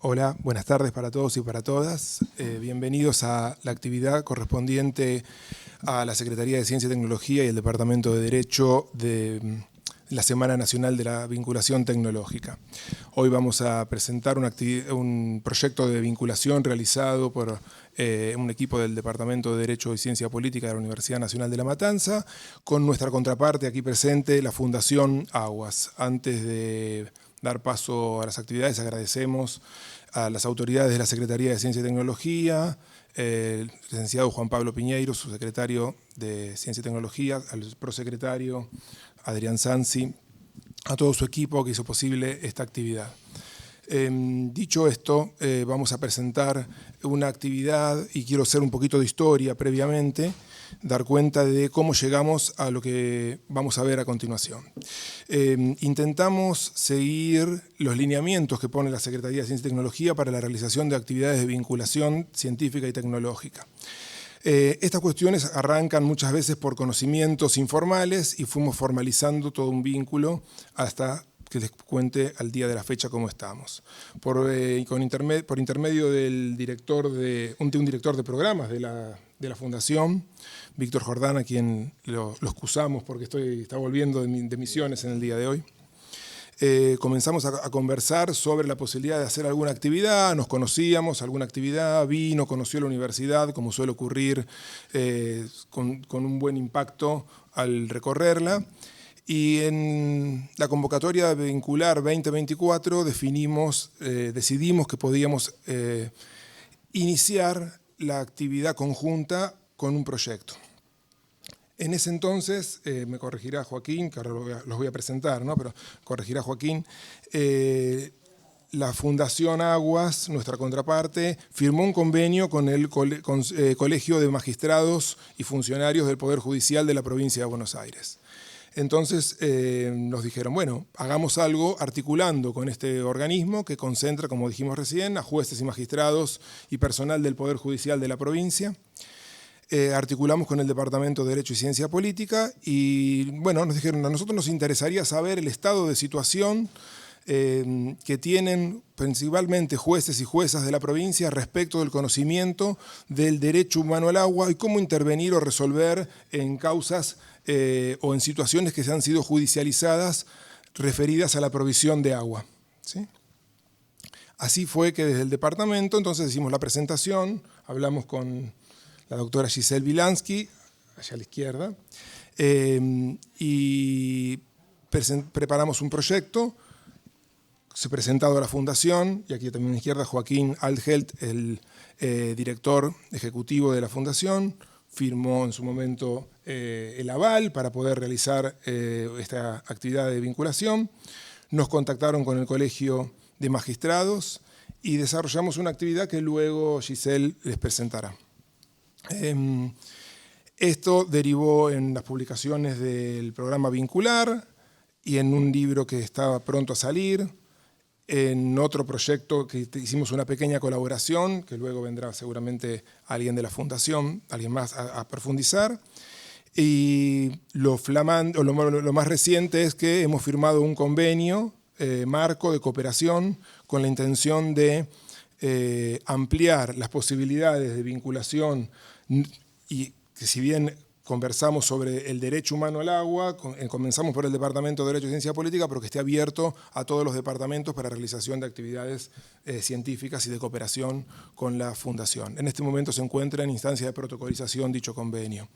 Hola, buenas tardes para todos y para todas. Bienvenidos a la actividad correspondiente a la Secretaría de Ciencia y Tecnología y el Departamento de Derecho de la Semana Nacional de la Vinculación Tecnológica. Hoy vamos a presentar un proyecto de vinculación realizado por un equipo del Departamento de Derecho y Ciencia Política de la Universidad Nacional de La Matanza, con nuestra contraparte aquí presente, la Fundación Aguas. Antes de dar paso a las actividades, agradecemos a las autoridades de la Secretaría de Ciencia y Tecnología, el licenciado Juan Pablo Piñeiro, su secretario de Ciencia y Tecnología, al prosecretario Adrián Sansi, a todo su equipo que hizo posible esta actividad. Dicho esto, vamos a presentar una actividad y quiero hacer un poquito de historia previamente, dar cuenta de cómo llegamos a lo que vamos a ver a continuación. Intentamos seguir los lineamientos que pone la Secretaría de Ciencia y Tecnología para la realización de actividades de vinculación científica y tecnológica. Estas cuestiones arrancan muchas veces por conocimientos informales y fuimos formalizando todo un vínculo hasta que les cuente al día de la fecha cómo estamos. Por intermedio del director un director de programas de la Fundación, Víctor Jordán, a quien lo excusamos porque está volviendo de misiones en el día de hoy. Comenzamos a conversar sobre la posibilidad de hacer alguna actividad, nos conocíamos, alguna actividad, conoció la universidad, como suele ocurrir, con un buen impacto al recorrerla. Y en la convocatoria vincular 2024 decidimos que podíamos iniciar la actividad conjunta con un proyecto. En ese entonces, me corregirá Joaquín, que ahora los voy a presentar, ¿no? Pero corregirá Joaquín, la Fundación Aguas, nuestra contraparte, firmó un convenio con el Colegio de Magistrados y Funcionarios del Poder Judicial de la Provincia de Buenos Aires. Entonces nos dijeron, bueno, hagamos algo articulando con este organismo que concentra, como dijimos recién, a jueces y magistrados y personal del Poder Judicial de la provincia. Articulamos con el Departamento de Derecho y Ciencia Política y, bueno, nos dijeron, a nosotros nos interesaría saber el estado de situación que tienen principalmente jueces y juezas de la provincia respecto del conocimiento del derecho humano al agua y cómo intervenir o resolver en causas o en situaciones que se han sido judicializadas referidas a la provisión de agua, ¿sí? Así fue que desde el departamento entonces hicimos la presentación, hablamos con la doctora Giselle Vilansky, allá a la izquierda, y preparamos un proyecto, se presentado a la Fundación, y aquí también a la izquierda Joaquín Althelt, el director ejecutivo de la Fundación, firmó en su momento el aval para poder realizar esta actividad de vinculación. Nos contactaron con el Colegio de Magistrados y desarrollamos una actividad que luego Giselle les presentará. Esto derivó en las publicaciones del programa Vincular y en un libro que estaba pronto a salir, en otro proyecto que hicimos una pequeña colaboración, que luego vendrá seguramente alguien de la Fundación, alguien más a profundizar. Y lo más reciente es que hemos firmado un convenio marco de cooperación con la intención de ampliar las posibilidades de vinculación y que si bien conversamos sobre el derecho humano al agua, comenzamos por el Departamento de Derecho y Ciencia Política, pero que esté abierto a todos los departamentos para realización de actividades científicas y de cooperación con la Fundación. En este momento se encuentra en instancia de protocolización dicho convenio.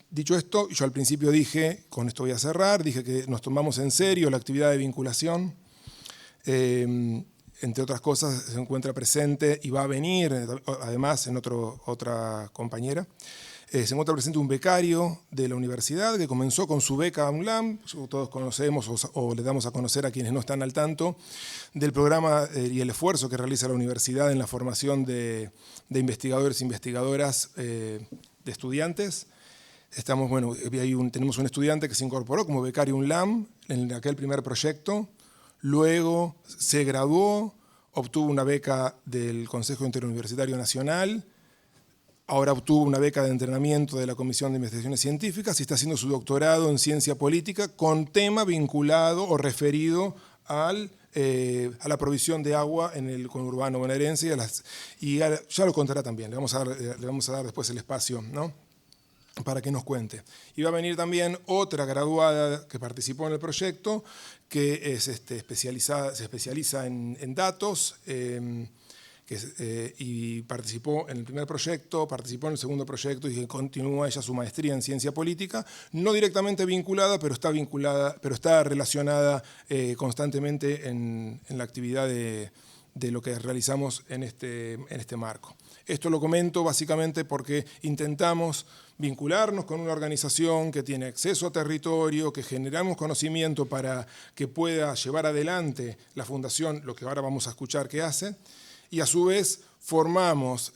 Dicho esto, yo al principio dije, con esto voy a cerrar, dije que nos tomamos en serio la actividad de vinculación. Entre otras cosas, se encuentra presente y va a venir, además, en otra compañera, se encuentra presente un becario de la universidad que comenzó con su beca UNLAM, todos conocemos o le damos a conocer a quienes no están al tanto, del programa y el esfuerzo que realiza la universidad en la formación de investigadores e investigadoras de estudiantes. Tenemos un estudiante que se incorporó como becario UNLAM en aquel primer proyecto. Luego se graduó, obtuvo una beca del Consejo Interuniversitario Nacional, ahora obtuvo una beca de entrenamiento de la Comisión de Investigaciones Científicas y está haciendo su doctorado en Ciencia Política con tema vinculado o referido al a la provisión de agua en el conurbano bonaerense y ya lo contará también, le vamos a dar después el espacio, ¿no?, para que nos cuente. Y va a venir también otra graduada que participó en el proyecto, que es, se especializa en datos, y participó en el primer proyecto, participó en el segundo proyecto y continúa ella su maestría en ciencia política, no directamente vinculada, pero está relacionada constantemente en la actividad de lo que realizamos en este marco. Esto lo comento básicamente porque intentamos vincularnos con una organización que tiene acceso a territorio, que generamos conocimiento para que pueda llevar adelante la fundación, lo que ahora vamos a escuchar que hace, y a su vez formamos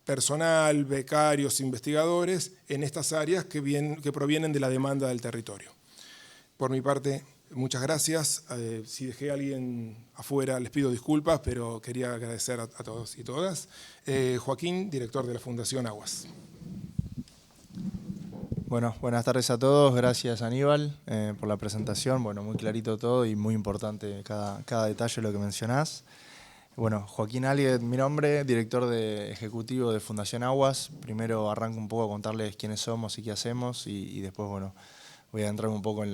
personal, becarios, investigadores en estas áreas que provienen de la demanda del territorio. Por mi parte, muchas gracias. Si dejé a alguien afuera, les pido disculpas, pero quería agradecer a todos y todas. Joaquín, director de la Fundación Aguas. Bueno, buenas tardes a todos. Gracias, Aníbal, por la presentación. Bueno, muy clarito todo y muy importante cada detalle de lo que mencionás. Bueno, Joaquín Alguet, mi nombre, director ejecutivo de Fundación Aguas. Primero arranco un poco a contarles quiénes somos y qué hacemos y después, bueno, voy a entrar un poco en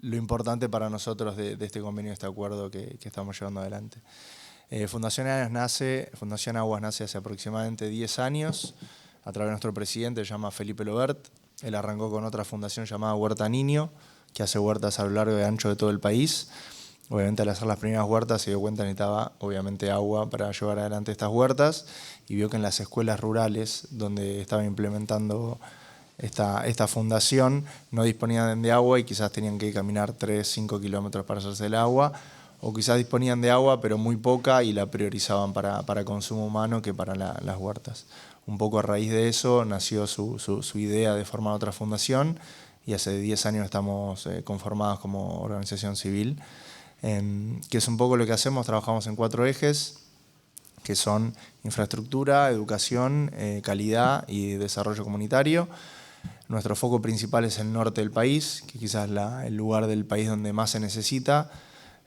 lo importante para nosotros de este convenio, de este acuerdo que estamos llevando adelante. Fundación Aguas nace hace aproximadamente 10 años a través de nuestro presidente, se llama Felipe Lobert. Él arrancó con otra fundación llamada Huerta Niño, que hace huertas a lo largo y ancho de todo el país. Obviamente al hacer las primeras huertas se dio cuenta que necesitaba obviamente agua para llevar adelante estas huertas y vio que en las escuelas rurales donde estaba implementando esta fundación no disponían de agua y quizás tenían que caminar 3-5 kilómetros para hacerse el agua, o quizás disponían de agua pero muy poca y la priorizaban para consumo humano que para las huertas. Un poco a raíz de eso nació su idea de formar otra fundación y hace 10 años estamos conformados como organización civil. Que es un poco lo que hacemos. Trabajamos en 4 ejes, que son infraestructura, educación, calidad y desarrollo comunitario. Nuestro foco principal es el norte del país, que quizás es el lugar del país donde más se necesita.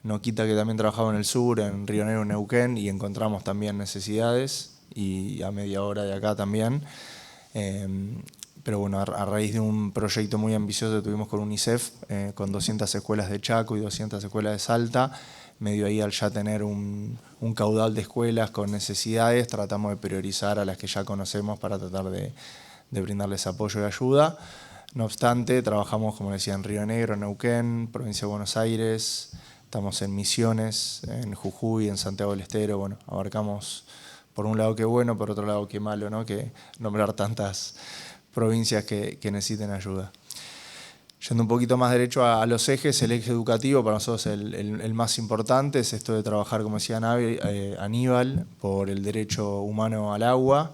No quita que también trabajamos en el sur, en Río Negro, en Neuquén, y encontramos también necesidades, y a media hora de acá también. Pero bueno, a raíz de un proyecto muy ambicioso que tuvimos con UNICEF, con 200 escuelas de Chaco y 200 escuelas de Salta, medio ahí al ya tener un caudal de escuelas con necesidades, tratamos de priorizar a las que ya conocemos para tratar de brindarles apoyo y ayuda. No obstante, trabajamos, como decía, en Río Negro, en Neuquén, provincia de Buenos Aires, estamos en Misiones, en Jujuy, en Santiago del Estero. Bueno, abarcamos por un lado qué bueno, por otro lado qué malo, ¿no?, que nombrar tantas provincias que necesiten ayuda. Yendo un poquito más derecho a los ejes, el eje educativo para nosotros el más importante es esto de trabajar, como decía Aníbal, por el derecho humano al agua,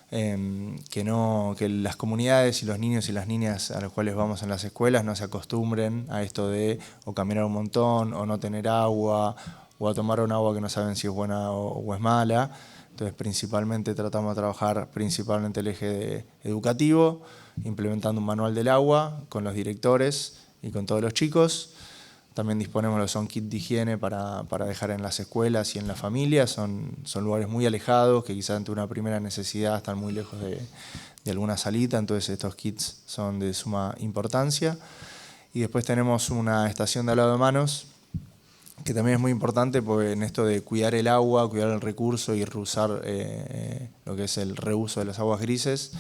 que las comunidades y los niños y las niñas a los cuales vamos en las escuelas no se acostumbren a esto de o caminar un montón o no tener agua o a tomar un agua que no saben si es buena o es mala. Entonces, principalmente tratamos de trabajar principalmente el eje educativo, implementando un manual del agua con los directores y con todos los chicos. También disponemos de lo que son kits de higiene para dejar en las escuelas y en las familias. Son lugares muy alejados que quizás ante una primera necesidad están muy lejos de alguna salita, entonces estos kits son de suma importancia. Y después tenemos una estación de lavado de manos, que también es muy importante porque en esto de cuidar el agua, cuidar el recurso y reusar lo que es el reuso de las aguas grises.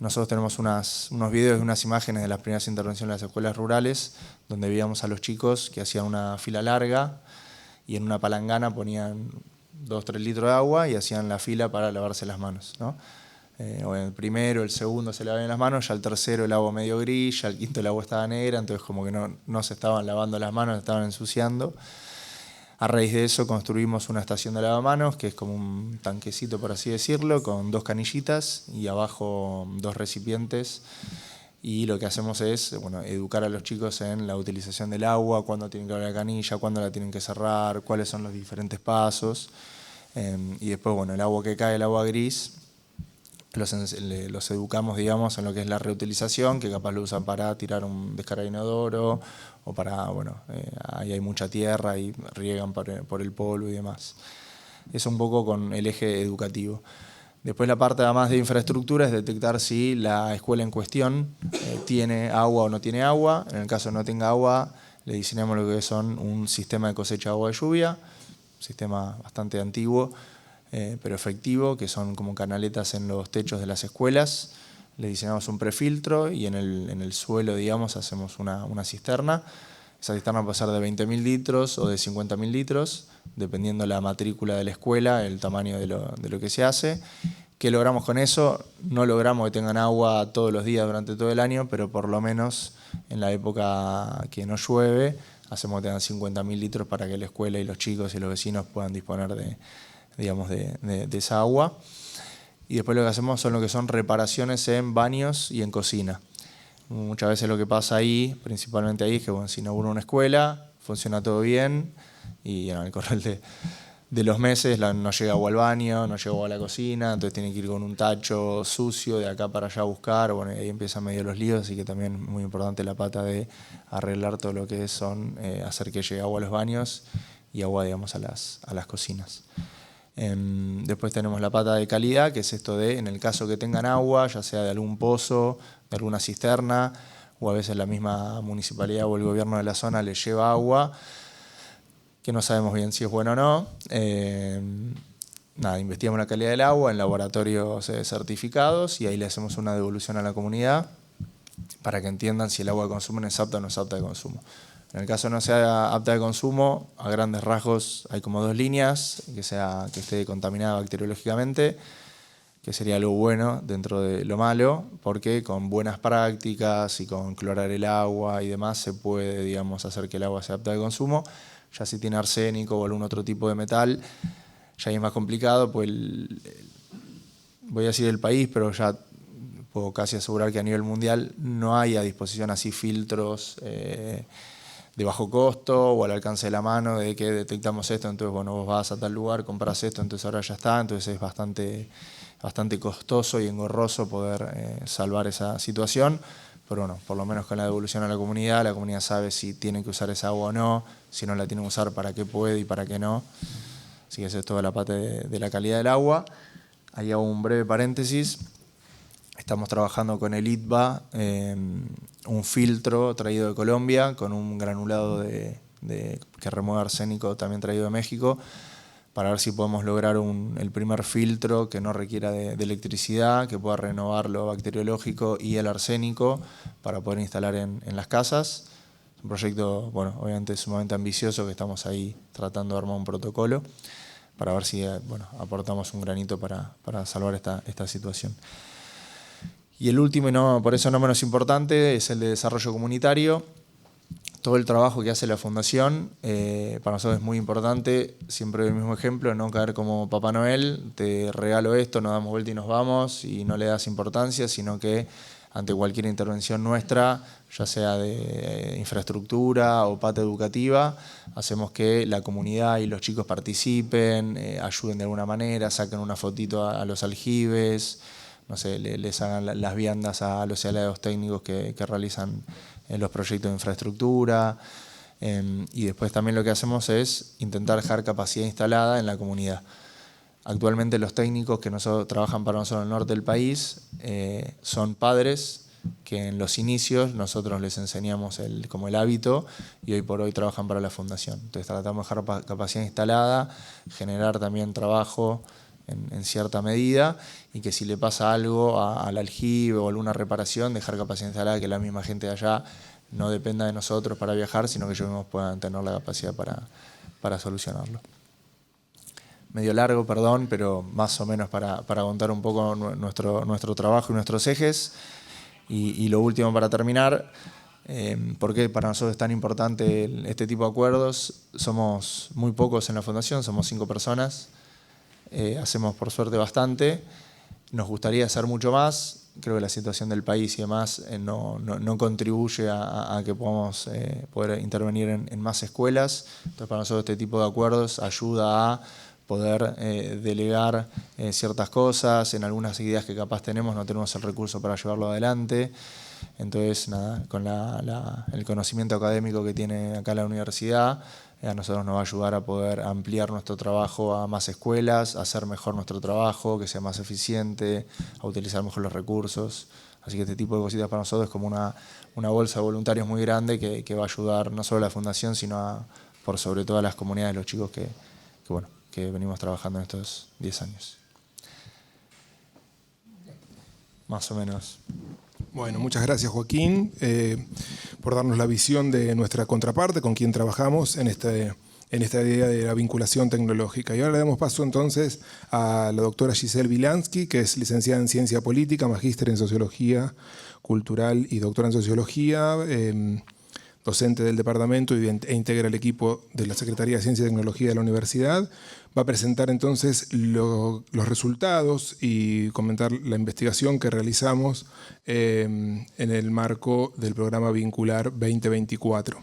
Nosotros tenemos unos videos y unas imágenes de las primeras intervenciones de las escuelas rurales, donde veíamos a los chicos que hacían una fila larga y en una palangana ponían 2-3 litros de agua y hacían la fila para lavarse las manos, ¿no? O el primero, el segundo se lavaban las manos, ya el tercero el agua medio gris, ya el quinto el agua estaba negra, entonces como que no se estaban lavando las manos, se estaban ensuciando. A raíz de eso construimos una estación de lavamanos, que es como un tanquecito, por así decirlo, con 2 canillitas y abajo 2 recipientes. Y lo que hacemos es educar a los chicos en la utilización del agua, cuándo tienen que abrir la canilla, cuándo la tienen que cerrar, cuáles son los diferentes pasos. Y después, el agua que cae, el agua gris, los educamos, digamos, en lo que es la reutilización, que capaz lo usan para tirar un descarga de inodoro o para, ahí hay mucha tierra y riegan por el polvo y demás. Eso un poco con el eje educativo. Después la parte además de infraestructura es detectar si la escuela en cuestión tiene agua o no tiene agua. En el caso de no tenga agua, le diseñamos lo que son un sistema de cosecha de agua de lluvia, un sistema bastante antiguo, pero efectivo, que son como canaletas en los techos de las escuelas. Le diseñamos un prefiltro y en el suelo, digamos, hacemos una cisterna. Esa cisterna puede ser de 20.000 litros o de 50.000 litros, dependiendo la matrícula de la escuela, el tamaño de lo que se hace. ¿Qué logramos con eso? No logramos que tengan agua todos los días durante todo el año, pero por lo menos en la época que no llueve, hacemos que tengan 50.000 litros para que la escuela y los chicos y los vecinos puedan disponer de esa agua. Y después lo que hacemos son lo que son reparaciones en baños y en cocina. Muchas veces lo que pasa ahí, principalmente ahí, es que si no hubo una escuela, funciona todo bien y en el correr de los meses no llega agua al baño, no llega agua a la cocina, entonces tienen que ir con un tacho sucio de acá para allá a buscar, y ahí empiezan medio los líos, así que también muy importante la pata de arreglar todo lo que hacer que llegue agua a los baños y agua, digamos, a las cocinas. Después tenemos la pata de calidad, que es esto de, en el caso que tengan agua, ya sea de algún pozo, de alguna cisterna, o a veces la misma municipalidad o el gobierno de la zona les lleva agua, que no sabemos bien si es bueno o no. Investigamos la calidad del agua en laboratorios certificados y ahí le hacemos una devolución a la comunidad para que entiendan si el agua que consumen es apta o no es apta de consumo. En el caso no sea apta de consumo, a grandes rasgos hay como 2 líneas, que esté contaminada bacteriológicamente, que sería algo bueno dentro de lo malo, porque con buenas prácticas y con clorar el agua y demás se puede, digamos, hacer que el agua sea apta de consumo. Ya si tiene arsénico o algún otro tipo de metal, ya es más complicado, pues voy a decir el país, pero ya puedo casi asegurar que a nivel mundial no hay a disposición así filtros de bajo costo o al alcance de la mano de que detectamos esto, entonces vos vas a tal lugar, compras esto, entonces ahora ya está, entonces es bastante costoso y engorroso poder salvar esa situación. Pero por lo menos con la devolución a la comunidad sabe si tiene que usar esa agua o no, si no la tiene que usar, para qué puede y para qué no. Así que eso es toda la parte de la calidad del agua. Ahí hago un breve paréntesis. Estamos trabajando con el ITBA, un filtro traído de Colombia con un granulado que remueve arsénico también traído de México, para ver si podemos lograr el primer filtro que no requiera de electricidad, que pueda renovar lo bacteriológico y el arsénico para poder instalar en las casas. Es un proyecto, obviamente sumamente ambicioso, que estamos ahí tratando de armar un protocolo para ver si aportamos un granito para salvar esta situación. Y el último, y por eso no menos importante, es el de desarrollo comunitario. Todo el trabajo que hace la Fundación, para nosotros es muy importante. Siempre doy el mismo ejemplo, no caer como Papá Noel, te regalo esto, nos damos vuelta y nos vamos, y no le das importancia, sino que ante cualquier intervención nuestra, ya sea de infraestructura o pata educativa, hacemos que la comunidad y los chicos participen, ayuden de alguna manera, saquen una fotito a los aljibes, les hagan las viandas a los aliados técnicos que realizan los proyectos de infraestructura. Y después también lo que hacemos es intentar dejar capacidad instalada en la comunidad. Actualmente los técnicos que trabajan para nosotros en el norte del país son padres que en los inicios nosotros les enseñamos como el hábito, y hoy por hoy trabajan para la Fundación. Entonces tratamos de dejar capacidad instalada, generar también trabajo en cierta medida, y que si le pasa algo al aljibe o alguna reparación, dejar capacidad instalada, que la misma gente de allá no dependa de nosotros para viajar, sino que ellos mismos puedan tener la capacidad para solucionarlo. Medio largo, perdón, pero más o menos para contar un poco nuestro trabajo y nuestros ejes. Y lo último para terminar, ¿por qué para nosotros es tan importante este tipo de acuerdos? Somos muy pocos en la Fundación, somos 5 personas. Hacemos por suerte bastante, nos gustaría hacer mucho más. Creo que la situación del país y demás no contribuye a que podamos poder intervenir en más escuelas. Entonces para nosotros este tipo de acuerdos ayuda a poder delegar ciertas cosas. En algunas ideas que capaz tenemos no tenemos el recurso para llevarlo adelante. Entonces, nada, con el conocimiento académico que tiene acá la universidad, a nosotros nos va a ayudar a poder ampliar nuestro trabajo a más escuelas, a hacer mejor nuestro trabajo, que sea más eficiente, a utilizar mejor los recursos. Así que este tipo de cositas para nosotros es como una bolsa de voluntarios muy grande que va a ayudar no solo a la fundación, sino por sobre todo a las comunidades de los chicos que venimos trabajando en estos 10 años. Más o menos. Bueno, muchas gracias, Joaquín, por darnos la visión de nuestra contraparte, con quien trabajamos en esta idea de la vinculación tecnológica. Y ahora le damos paso entonces a la doctora Giselle Vilansky, que es licenciada en Ciencia Política, magíster en Sociología Cultural y doctora en Sociología, docente del departamento e integra el equipo de la Secretaría de Ciencia y Tecnología de la Universidad. Va a presentar entonces los resultados y comentar la investigación que realizamos en el marco del programa Vincular 2024.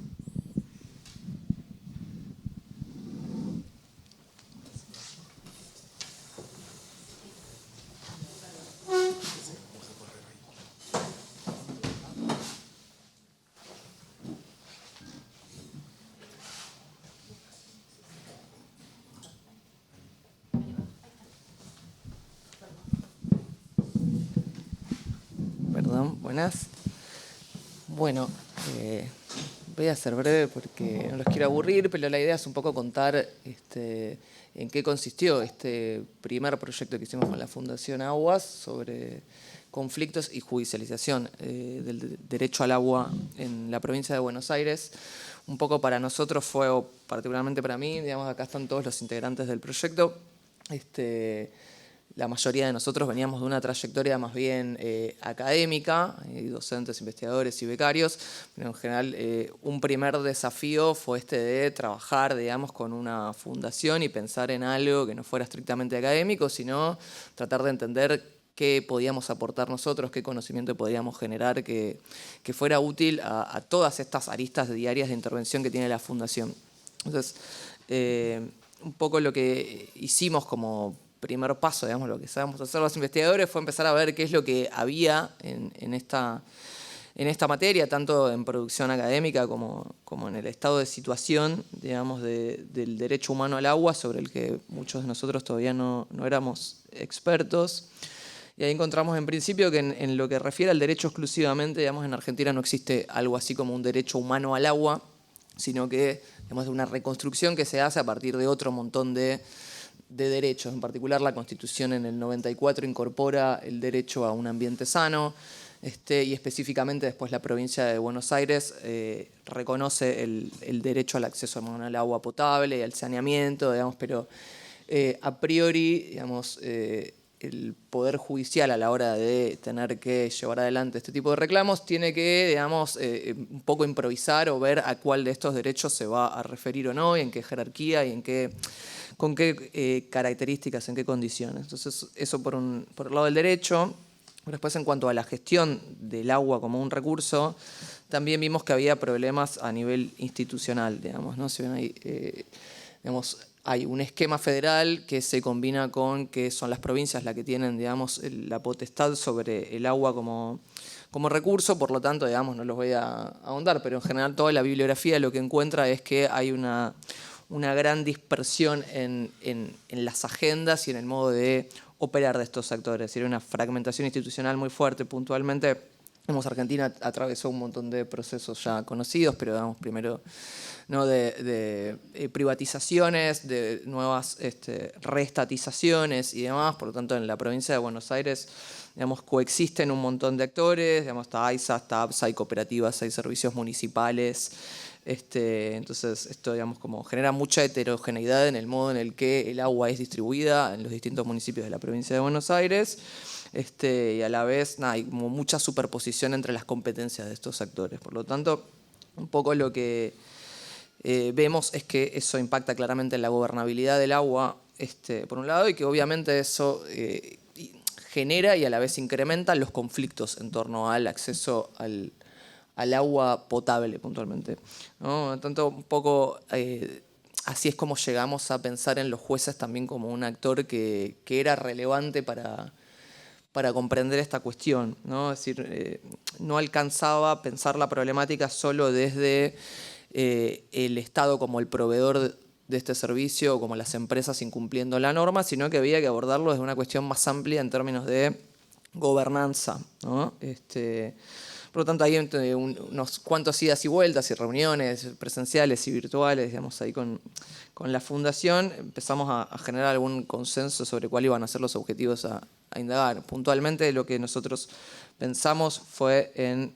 Perdón, buenas. Bueno, voy a ser breve porque no los quiero aburrir, pero la idea es un poco contar en qué consistió este primer proyecto que hicimos con la Fundación Aguas sobre conflictos y judicialización del derecho al agua en la provincia de Buenos Aires. Un poco para nosotros fue, o particularmente para mí, digamos, acá están todos los integrantes del proyecto. La mayoría de nosotros veníamos de una trayectoria más bien académica, docentes, investigadores y becarios, pero en general un primer desafío fue de trabajar, digamos, con una fundación y pensar en algo que no fuera estrictamente académico, sino tratar de entender qué podíamos aportar nosotros, qué conocimiento podíamos generar que fuera útil a todas estas aristas diarias de intervención que tiene la fundación. Entonces, un poco lo que hicimos como primer paso, digamos, lo que sabemos hacer los investigadores fue empezar a ver qué es lo que había en esta materia, tanto en producción académica como en el estado de situación, digamos, del derecho humano al agua, sobre el que muchos de nosotros todavía no éramos expertos. Y ahí encontramos en principio que en lo que refiere al derecho exclusivamente, digamos, en Argentina no existe algo así como un derecho humano al agua, sino que, digamos, de una reconstrucción que se hace a partir de otro montón de derechos. En particular, la Constitución en el 94 incorpora el derecho a un ambiente sano, y específicamente después la provincia de Buenos Aires reconoce el derecho al acceso al agua potable y al saneamiento, digamos, pero a priori, digamos, el Poder Judicial a la hora de tener que llevar adelante este tipo de reclamos tiene que, digamos, un poco improvisar o ver a cuál de estos derechos se va a referir o no, y en qué jerarquía y con qué características, en qué condiciones. Entonces, eso por el lado del derecho. Después, en cuanto a la gestión del agua como un recurso, también vimos que había problemas a nivel institucional, digamos, ¿no? Si ven ahí, digamos, hay un esquema federal que se combina con que son las provincias las que tienen, digamos, la potestad sobre el agua como recurso, por lo tanto, digamos, no los voy a ahondar, pero en general toda la bibliografía lo que encuentra es que hay una gran dispersión en las agendas y en el modo de operar de estos actores. Es decir, una fragmentación institucional muy fuerte. Puntualmente, Argentina atravesó un montón de procesos ya conocidos, pero digamos, primero, ¿no?, de privatizaciones, de nuevas reestatizaciones y demás. Por lo tanto, en la provincia de Buenos Aires, digamos, coexisten un montón de actores. Digamos, está AISA, está APSA, hay cooperativas, hay servicios municipales. Entonces, esto, digamos, como genera mucha heterogeneidad en el modo en el que el agua es distribuida en los distintos municipios de la provincia de Buenos Aires, y a la vez hay como mucha superposición entre las competencias de estos actores. Por lo tanto, un poco lo que vemos es que eso impacta claramente en la gobernabilidad del agua, por un lado, y que obviamente eso genera y a la vez incrementa los conflictos en torno al acceso al agua potable, puntualmente, ¿no? Tanto un poco así es como llegamos a pensar en los jueces también como un actor que era relevante para para comprender esta cuestión, ¿no? Es decir, no alcanzaba a pensar la problemática solo desde el Estado como el proveedor de este servicio o como las empresas incumpliendo la norma, sino que había que abordarlo desde una cuestión más amplia en términos de gobernanza, ¿no? Por lo tanto, hay unos cuantos idas y vueltas y reuniones presenciales y virtuales, digamos, ahí con la Fundación, empezamos a generar algún consenso sobre cuáles iban a ser los objetivos a indagar. Puntualmente, lo que nosotros pensamos fue en,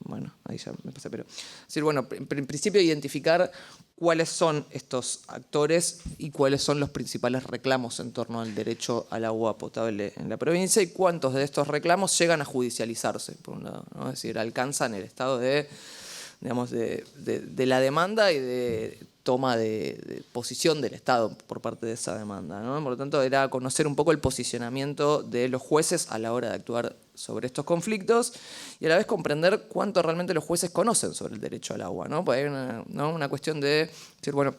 bueno, ahí ya me pasé, pero, es decir, bueno, en principio identificar cuáles son estos actores y cuáles son los principales reclamos en torno al derecho al agua potable en la provincia y cuántos de estos reclamos llegan a judicializarse, por un lado, ¿no? Es decir, alcanzan el estado de, digamos, de la demanda y de toma de posición del Estado por parte de esa demanda, ¿no? Por lo tanto, era conocer un poco el posicionamiento de los jueces a la hora de actuar sobre estos conflictos y a la vez comprender cuánto realmente los jueces conocen sobre el derecho al agua, ¿no? Porque hay una cuestión de decir, bueno,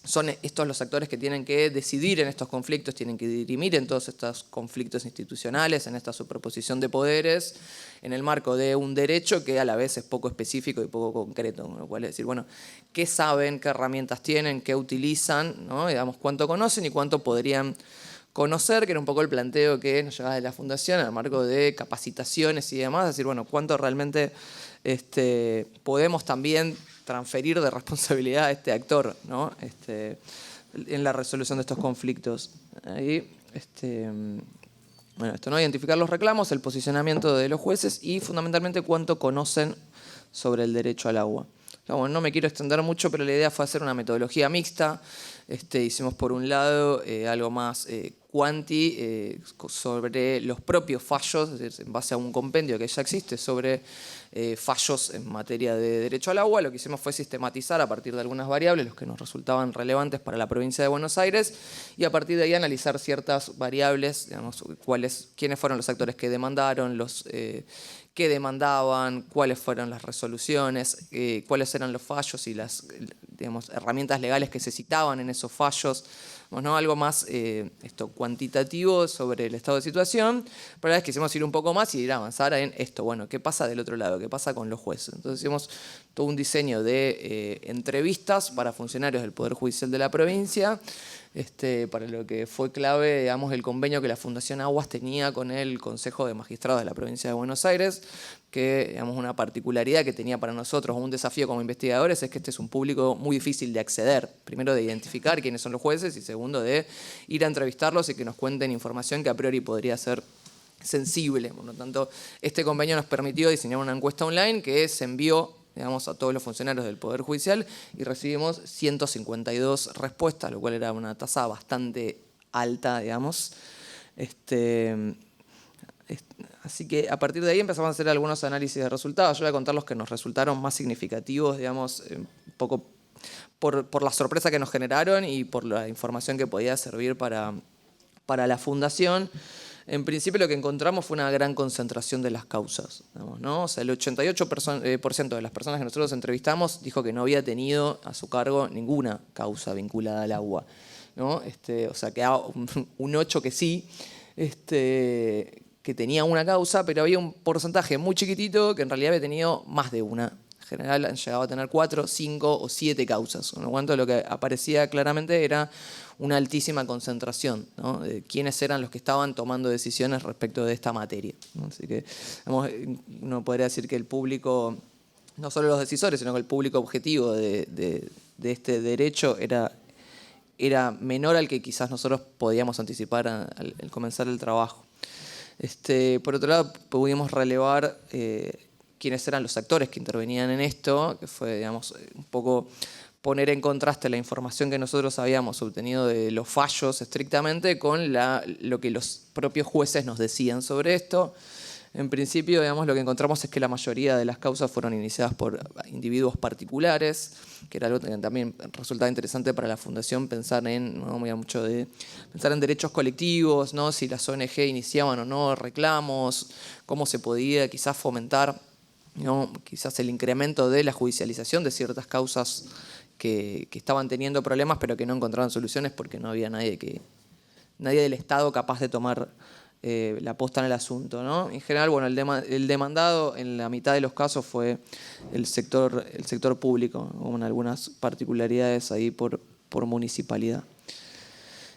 son estos los actores que tienen que decidir en estos conflictos, tienen que dirimir en todos estos conflictos institucionales, en esta superposición de poderes, en el marco de un derecho que a la vez es poco específico y poco concreto, con lo cual es decir, bueno, ¿qué saben, qué herramientas tienen, qué utilizan, ¿no? Digamos, cuánto conocen y cuánto podrían conocer, que era un poco el planteo que nos llevaba de la Fundación en el marco de capacitaciones y demás, es decir, bueno, cuánto realmente podemos también transferir de responsabilidad a este actor, ¿no? En la resolución de estos conflictos. Ahí, bueno, esto, ¿no? Identificar los reclamos, el posicionamiento de los jueces y fundamentalmente cuánto conocen sobre el derecho al agua. Bueno, no me quiero extender mucho, pero la idea fue hacer una metodología mixta. Hicimos por un lado algo más cuanti sobre los propios fallos, es decir, en base a un compendio que ya existe sobre fallos en materia de derecho al agua. Lo que hicimos fue sistematizar a partir de algunas variables los que nos resultaban relevantes para la provincia de Buenos Aires y a partir de ahí analizar ciertas variables, digamos, quiénes fueron los actores que demandaron, los qué demandaban, cuáles fueron las resoluciones, cuáles eran los fallos y las, digamos, herramientas legales que se citaban en esos fallos, ¿no? Algo más cuantitativo sobre el estado de situación, pero a la vez quisimos ir un poco más y ir a avanzar en esto, bueno, ¿qué pasa del otro lado? ¿Qué pasa con los jueces? Entonces hicimos todo un diseño de entrevistas para funcionarios del Poder Judicial de la provincia, para lo que fue clave, digamos, el convenio que la Fundación Aguas tenía con el Consejo de Magistrados de la provincia de Buenos Aires, que, digamos, una particularidad que tenía para nosotros, un desafío como investigadores, es que este es un público muy difícil de acceder. Primero, de identificar quiénes son los jueces y segundo, de ir a entrevistarlos y que nos cuenten información que a priori podría ser sensible. Por lo tanto, este convenio nos permitió diseñar una encuesta online que se envió, digamos, a todos los funcionarios del Poder Judicial y recibimos 152 respuestas, lo cual era una tasa bastante alta, digamos. Así que a partir de ahí empezamos a hacer algunos análisis de resultados. Yo voy a contar los que nos resultaron más significativos, digamos, un poco por la sorpresa que nos generaron y por la información que podía servir para la Fundación. En principio lo que encontramos fue una gran concentración de las causas, digamos, ¿no? O sea, el 88% de las personas que nosotros entrevistamos dijo que no había tenido a su cargo ninguna causa vinculada al agua, ¿no? O sea, quedaba un 8% que sí, que tenía una causa, pero había un porcentaje muy chiquitito que en realidad había tenido más de una. En general han llegado a tener 4, 5 o 7 causas. Con lo cual lo que aparecía claramente era una altísima concentración, ¿no? De quiénes eran los que estaban tomando decisiones respecto de esta materia, ¿no? Así que, digamos, uno podría decir que el público, no solo los decisores, sino que el público objetivo de este derecho era menor al que quizás nosotros podíamos anticipar al comenzar el trabajo. Por otro lado, pudimos relevar quiénes eran los actores que intervenían en esto, que fue, digamos, un poco poner en contraste la información que nosotros habíamos obtenido de los fallos estrictamente con lo que los propios jueces nos decían sobre esto. En principio, digamos, lo que encontramos es que la mayoría de las causas fueron iniciadas por individuos particulares, que era algo que también resultaba interesante para la Fundación pensar en, ¿no? Mucho de pensar en derechos colectivos, ¿no? Si las ONG iniciaban o no reclamos, cómo se podía quizás fomentar, ¿no? Quizás el incremento de la judicialización de ciertas causas que estaban teniendo problemas pero que no encontraban soluciones porque no había nadie del Estado capaz de tomar la posta en el asunto, ¿no? En general, bueno, el demandado en la mitad de los casos fue el sector público, con algunas particularidades ahí por municipalidad.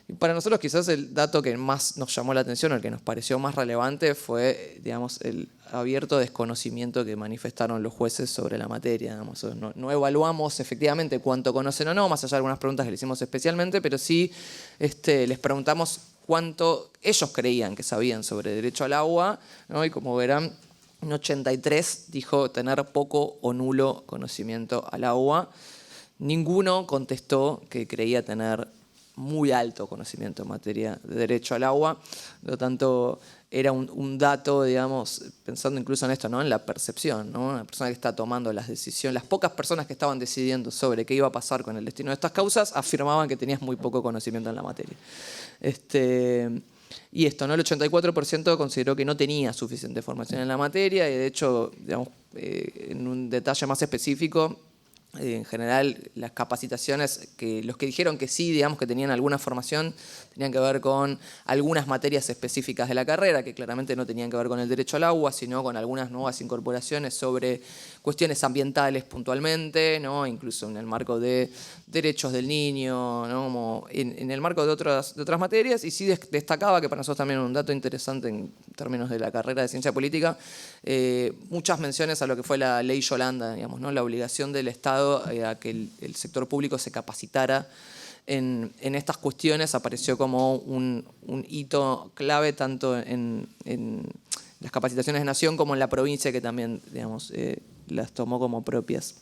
Y para nosotros quizás el dato que más nos llamó la atención, o el que nos pareció más relevante, fue, digamos, el abierto desconocimiento que manifestaron los jueces sobre la materia. Digamos. No evaluamos efectivamente cuánto conocen o no, más allá de algunas preguntas que le hicimos especialmente, pero sí les preguntamos cuánto ellos creían que sabían sobre derecho al agua, ¿no? Y como verán, un 83 dijo tener poco o nulo conocimiento al agua. Ninguno contestó que creía tener muy alto conocimiento en materia de derecho al agua. Por lo tanto, era un dato, digamos, pensando incluso en esto, ¿no? En la percepción, ¿no? Una persona que está tomando las decisiones, las pocas personas que estaban decidiendo sobre qué iba a pasar con el destino de estas causas, afirmaban que tenías muy poco conocimiento en la materia. Y esto, ¿no? El 84% consideró que no tenía suficiente formación en la materia, y de hecho, digamos, en un detalle más específico, en general, las capacitaciones, que los que dijeron que sí, digamos que tenían alguna formación, tenían que ver con algunas materias específicas de la carrera, que claramente no tenían que ver con el derecho al agua, sino con algunas nuevas incorporaciones sobre cuestiones ambientales puntualmente, ¿no? Incluso en el marco de derechos del niño, ¿no? Como en el marco de otras materias, y sí destacaba, que para nosotros también un dato interesante en términos de la carrera de ciencia política, muchas menciones a lo que fue la ley Yolanda, digamos, ¿no? La obligación del Estado a que el sector público se capacitara en estas cuestiones apareció como un hito clave tanto en las capacitaciones de nación como en la provincia, que también, digamos, las tomó como propias.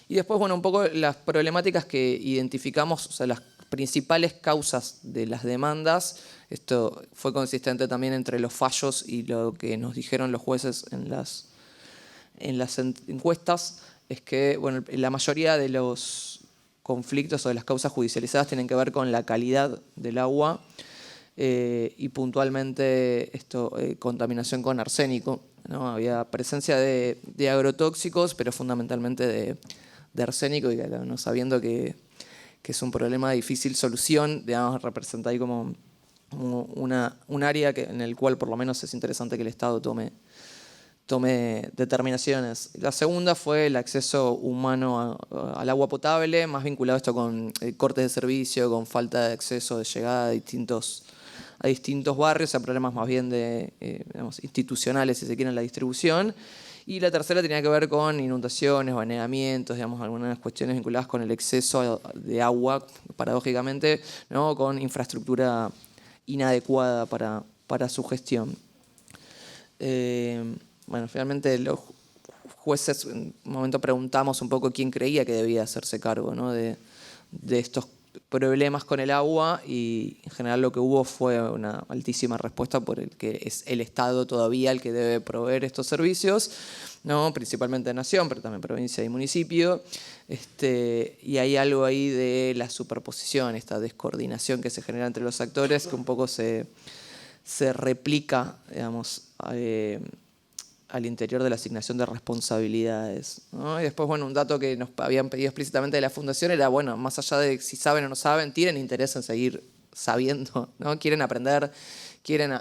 Y después, bueno, un poco las problemáticas que identificamos, o sea, las principales causas de las demandas. Esto fue consistente también entre los fallos y lo que nos dijeron los jueces en las encuestas, es que, bueno, la mayoría de los conflictos o de las causas judicializadas tienen que ver con la calidad del agua y puntualmente contaminación con arsénico, ¿no? Había presencia de agrotóxicos, pero fundamentalmente de arsénico, y ¿no? Sabiendo que es un problema de difícil solución, digamos, representa ahí como un área en el cual por lo menos es interesante que el Estado tome determinaciones. La segunda fue el acceso humano al agua potable, más vinculado a esto con cortes de servicio, con falta de acceso de llegada a distintos barrios, a problemas más bien digamos, institucionales, si se quiere, en la distribución. Y la tercera tenía que ver con inundaciones, anegamientos, digamos, algunas cuestiones vinculadas con el exceso de agua, paradójicamente, ¿no? Con infraestructura inadecuada para su gestión. Bueno, finalmente los jueces, en un momento preguntamos un poco quién creía que debía hacerse cargo, ¿no? de estos problemas con el agua, y en general lo que hubo fue una altísima respuesta por el que es el Estado todavía el que debe proveer estos servicios, ¿no? Principalmente nación, pero también provincia y municipio. Y hay algo ahí de la superposición, esta descoordinación que se genera entre los actores, que un poco se replica, digamos, al interior de la asignación de responsabilidades, ¿no? Y después, bueno, un dato que nos habían pedido explícitamente de la Fundación era, bueno, más allá de si saben o no saben, tienen interés en seguir sabiendo, ¿no? Quieren aprender, quieren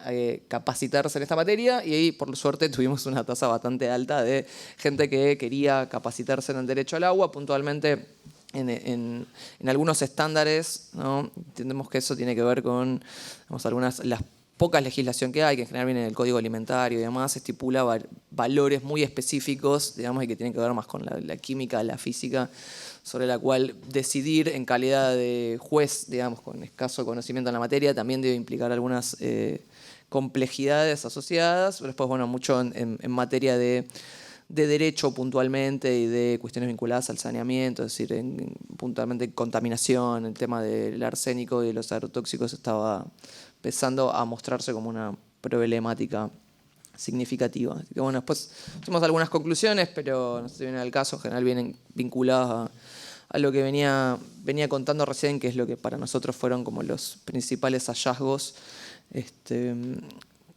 capacitarse en esta materia, y ahí, por suerte, tuvimos una tasa bastante alta de gente que quería capacitarse en el derecho al agua, puntualmente en algunos estándares, ¿no? Entendemos que eso tiene que ver con, digamos, las poca legislación que hay, que en general viene del Código Alimentario y demás, estipula valores muy específicos, digamos, y que tienen que ver más con la química, la física, sobre la cual decidir en calidad de juez, digamos, con escaso conocimiento en la materia, también debe implicar algunas complejidades asociadas, pero después, bueno, mucho en materia de derecho puntualmente y de cuestiones vinculadas al saneamiento, es decir, puntualmente contaminación, el tema del arsénico y los agrotóxicos estaba empezando a mostrarse como una problemática significativa. Así que bueno, después hicimos algunas conclusiones, pero no sé si viene al caso, en general vienen vinculadas a lo que venía contando recién, que es lo que para nosotros fueron como los principales hallazgos.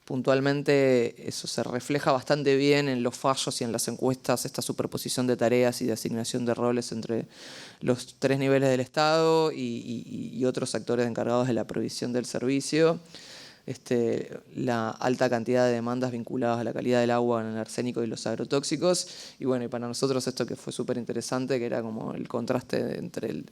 Puntualmente eso se refleja bastante bien en los fallos y en las encuestas, esta superposición de tareas y de asignación de roles entre los 3 niveles del Estado y otros actores encargados de la provisión del servicio. la alta cantidad de demandas vinculadas a la calidad del agua, en el arsénico y los agrotóxicos. Y bueno, y para nosotros esto que fue súper interesante, que era como el contraste entre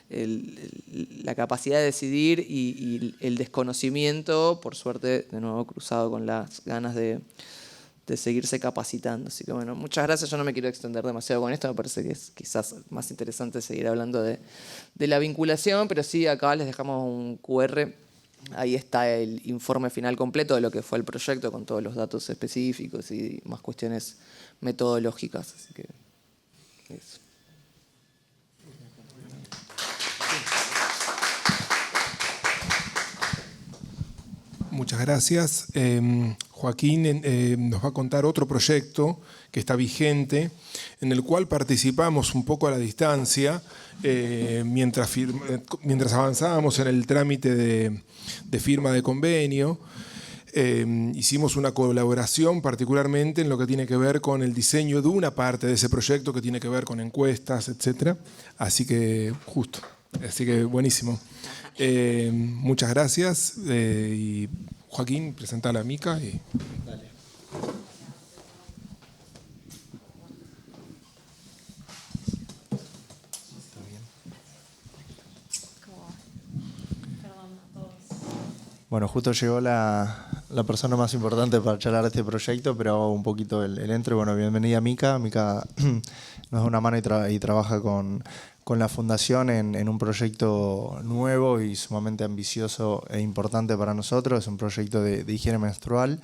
la capacidad de decidir y el desconocimiento, por suerte, de nuevo cruzado con las ganas de seguirse capacitando. Así que bueno, muchas gracias. Yo no me quiero extender demasiado con esto, me parece que es quizás más interesante seguir hablando de la vinculación, pero sí, acá les dejamos un QR. Ahí está el informe final completo de lo que fue el proyecto, con todos los datos específicos y más cuestiones metodológicas. Así que eso. Muchas gracias. Joaquín nos va a contar otro proyecto que está vigente, en el cual participamos un poco a la distancia mientras avanzábamos en el trámite de firma de convenio. Hicimos una colaboración particularmente en lo que tiene que ver con el diseño de una parte de ese proyecto que tiene que ver con encuestas, etc. Así que buenísimo. Muchas gracias. Y Joaquín, presenta a Mica. Dale. Bueno, justo llegó la persona más importante para charlar de este proyecto, pero hago un poquito el entro. Bueno, bienvenida Mica. Mica nos da una mano y trabaja con la Fundación en un proyecto nuevo y sumamente ambicioso e importante para nosotros. Es un proyecto de higiene menstrual.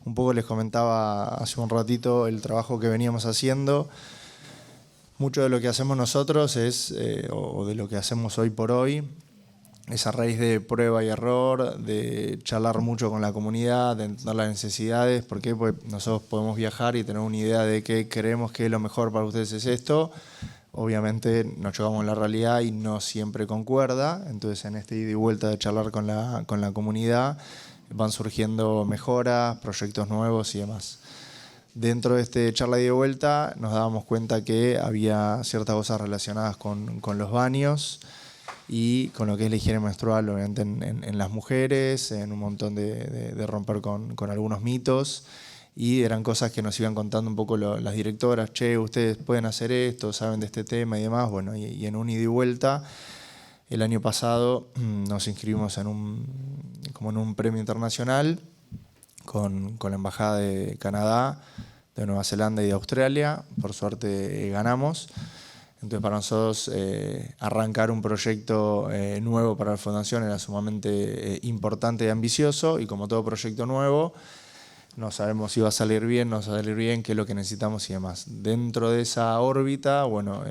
Un poco les comentaba hace un ratito el trabajo que veníamos haciendo. Mucho de lo que hacemos nosotros o de lo que hacemos hoy por hoy, es a raíz de prueba y error, de charlar mucho con la comunidad, de entender las necesidades. ¿Por qué? Porque nosotros podemos viajar y tener una idea de que creemos que lo mejor para ustedes es esto. Obviamente nos chocamos en la realidad y no siempre concuerda. Entonces, en este ida y vuelta de charlar con la comunidad, van surgiendo mejoras, proyectos nuevos y demás. Dentro de este charla y de vuelta nos dábamos cuenta que había ciertas cosas relacionadas con los baños y con lo que es la higiene menstrual, obviamente en las mujeres, en un montón de romper con algunos mitos. Y eran cosas que nos iban contando un poco las directoras. Che, ustedes pueden hacer esto, saben de este tema y demás. Bueno, y en un ida y vuelta, el año pasado nos inscribimos en un premio internacional con la Embajada de Canadá, de Nueva Zelanda y de Australia. Por suerte ganamos. Entonces, para nosotros arrancar un proyecto nuevo para la Fundación era sumamente importante y ambicioso. Y como todo proyecto nuevo, no sabemos si va a salir bien, no va a salir bien, qué es lo que necesitamos y demás. Dentro de esa órbita, bueno,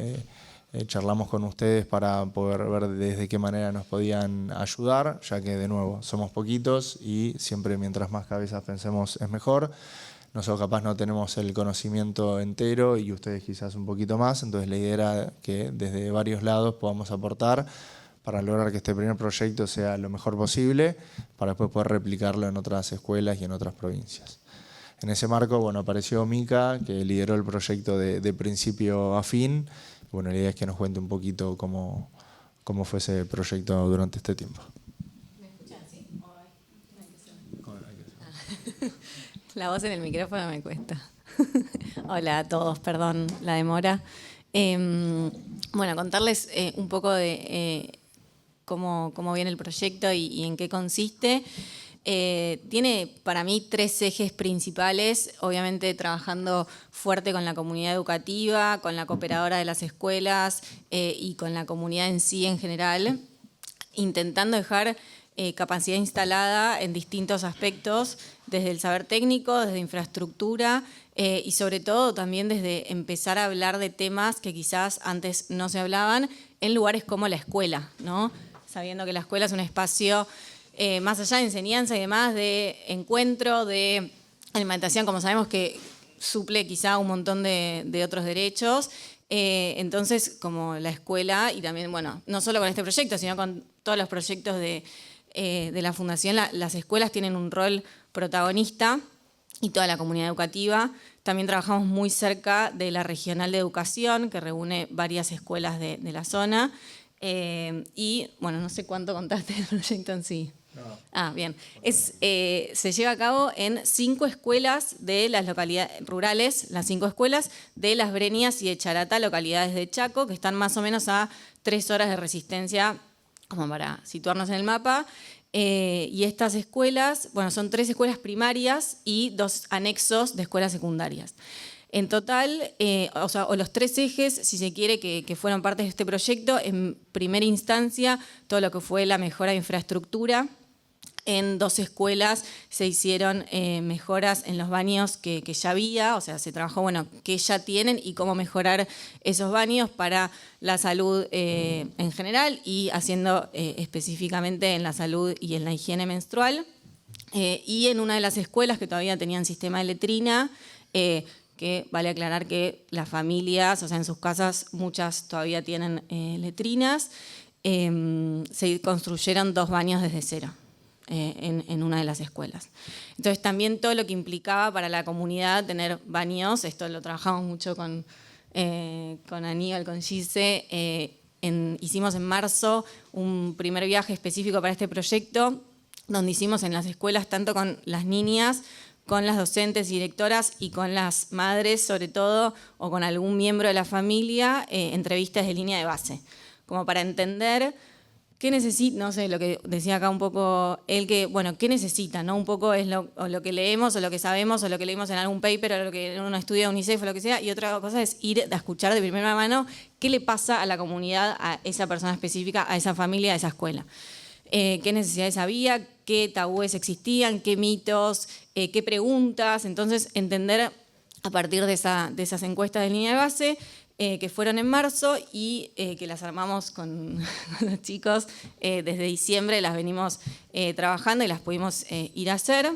charlamos con ustedes para poder ver desde qué manera nos podían ayudar, ya que, de nuevo, somos poquitos y siempre mientras más cabezas pensemos es mejor. Nosotros capaz no tenemos el conocimiento entero y ustedes quizás un poquito más, entonces la idea era que desde varios lados podamos aportar para lograr que este primer proyecto sea lo mejor posible, para después poder replicarlo en otras escuelas y en otras provincias. En ese marco, bueno, apareció Mica, que lideró el proyecto de principio a fin. Bueno, la idea es que nos cuente un poquito cómo fue ese proyecto durante este tiempo. ¿Me escuchan, sí? La voz en el micrófono me cuesta. Hola a todos, perdón la demora. Bueno, contarles un poco de cómo viene el proyecto y en qué consiste. Tiene para mí 3 ejes principales, obviamente trabajando fuerte con la comunidad educativa, con la cooperadora de las escuelas y con la comunidad en sí en general, intentando dejar capacidad instalada en distintos aspectos, desde el saber técnico, desde infraestructura y sobre todo también desde empezar a hablar de temas que quizás antes no se hablaban en lugares como la escuela, ¿no? Sabiendo que la escuela es un espacio más allá de enseñanza y demás, de encuentro, de alimentación, como sabemos que suple quizá un montón de otros derechos. Entonces, como la escuela, y también, bueno, no solo con este proyecto, sino con todos los proyectos de la Fundación, las escuelas tienen un rol protagonista y toda la comunidad educativa. También trabajamos muy cerca de la Regional de Educación, que reúne varias escuelas de la zona. Y, bueno, no sé cuánto contaste del proyecto en sí. Ah, bien. Se lleva a cabo en 5 escuelas de las localidades rurales, las 5 escuelas de Las Breñas y de Charata, localidades de Chaco, que están más o menos a 3 horas de resistencia, como para situarnos en el mapa. Y estas escuelas, bueno, son 3 escuelas primarias y 2 anexos de escuelas secundarias. En total, o los 3 ejes, si se quiere, que fueron parte de este proyecto, en primera instancia, todo lo que fue la mejora de infraestructura. En 2 escuelas se hicieron mejoras en los baños que ya había, o sea, se trabajó, bueno, qué ya tienen y cómo mejorar esos baños para la salud en general y haciendo específicamente en la salud y en la higiene menstrual. Y en una de las escuelas que todavía tenían sistema de letrina, que vale aclarar que las familias, o sea, en sus casas muchas todavía tienen letrinas, se construyeron 2 baños desde cero. En una de las escuelas. Entonces también todo lo que implicaba para la comunidad tener baños, esto lo trabajamos mucho con Aníbal, con Gise, hicimos en marzo un primer viaje específico para este proyecto, donde hicimos en las escuelas tanto con las niñas, con las docentes y directoras y con las madres sobre todo, o con algún miembro de la familia, entrevistas de línea de base, como para entender ¿qué necesita? No sé, lo que decía acá un poco él, que, bueno, ¿qué necesita? ¿No? Un poco es lo que leemos, o lo que sabemos, o lo que leímos en algún paper, o lo que en un estudio de UNICEF, o lo que sea, y otra cosa es ir a escuchar de primera mano qué le pasa a la comunidad, a esa persona específica, a esa familia, a esa escuela. Qué necesidades había, qué tabúes existían, qué mitos, qué preguntas. Entonces, entender a partir de esas encuestas de línea de base, que fueron en marzo y que las armamos con los chicos desde diciembre, las venimos trabajando y las pudimos ir a hacer.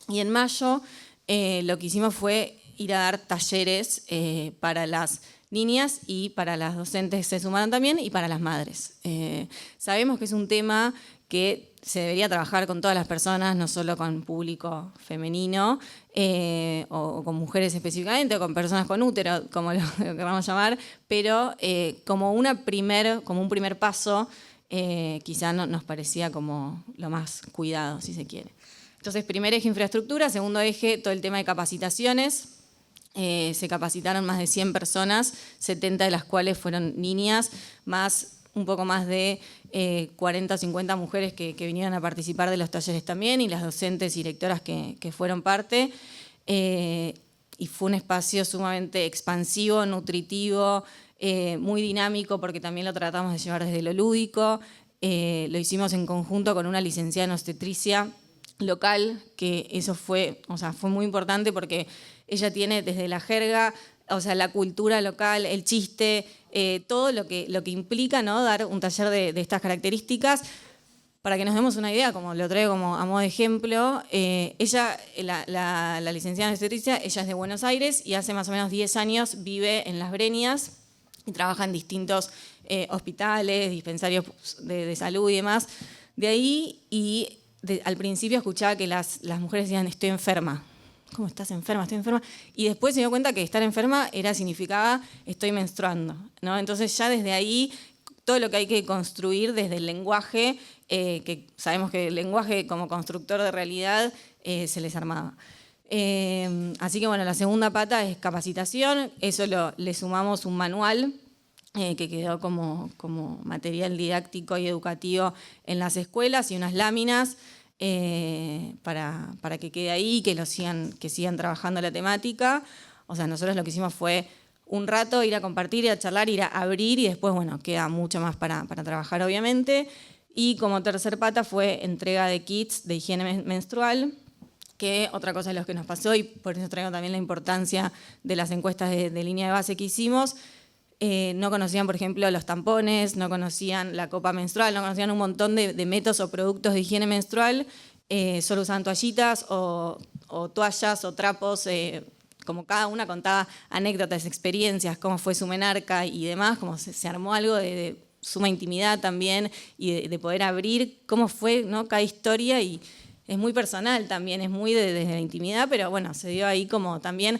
Y en mayo lo que hicimos fue ir a dar talleres para las niñas y para las docentes se sumaron también y para las madres. Sabemos que es un tema que se debería trabajar con todas las personas, no solo con público femenino o con mujeres específicamente, o con personas con útero, como lo queramos llamar, pero como un primer paso, quizá nos parecía como lo más cuidado, si se quiere. Entonces, primer eje, infraestructura; segundo eje, todo el tema de capacitaciones. Se capacitaron más de 100 personas, 70 de las cuales fueron niñas, más un poco más de 40 o 50 mujeres que vinieron a participar de los talleres también, y las docentes y directoras que fueron parte. Y fue un espacio sumamente expansivo, nutritivo, muy dinámico, porque también lo tratamos de llevar desde lo lúdico. Lo hicimos en conjunto con una licenciada en obstetricia local, que eso fue muy importante porque ella tiene desde la jerga, o sea, la cultura local, el chiste, todo lo que implica, ¿no?, dar un taller de estas características. Para que nos demos una idea, como lo traigo como a modo de ejemplo, ella, la licenciada en obstetricia, ella es de Buenos Aires y hace más o menos 10 años vive en Las Breñas y trabaja en distintos hospitales, dispensarios de salud y demás. De ahí, al principio escuchaba que las mujeres decían, estoy enferma. ¿Cómo estás enferma? Estoy enferma. Y después se dio cuenta que estar enferma significaba estoy menstruando, ¿no? Entonces ya desde ahí, todo lo que hay que construir desde el lenguaje, que sabemos que el lenguaje como constructor de realidad se les armaba. Así que bueno, la segunda pata es capacitación. Eso le sumamos un manual que quedó como material didáctico y educativo en las escuelas, y unas láminas para que quede ahí, que sigan trabajando la temática. O sea, nosotros lo que hicimos fue un rato ir a compartir, ir a charlar, ir a abrir, y después, bueno, queda mucho más para trabajar, obviamente. Y como tercer pata fue entrega de kits de higiene menstrual, que otra cosa de lo que nos pasó, y por eso traigo también la importancia de las encuestas de línea de base que hicimos. No conocían, por ejemplo, los tampones, no conocían la copa menstrual, no conocían un montón de métodos o productos de higiene menstrual, solo usaban toallitas o toallas o trapos, como cada una contaba anécdotas, experiencias, cómo fue su menarca y demás, como se armó algo de suma intimidad también, y de poder abrir cómo fue, ¿no?, cada historia, y es muy personal también, es muy desde la intimidad, pero bueno, se dio ahí como también.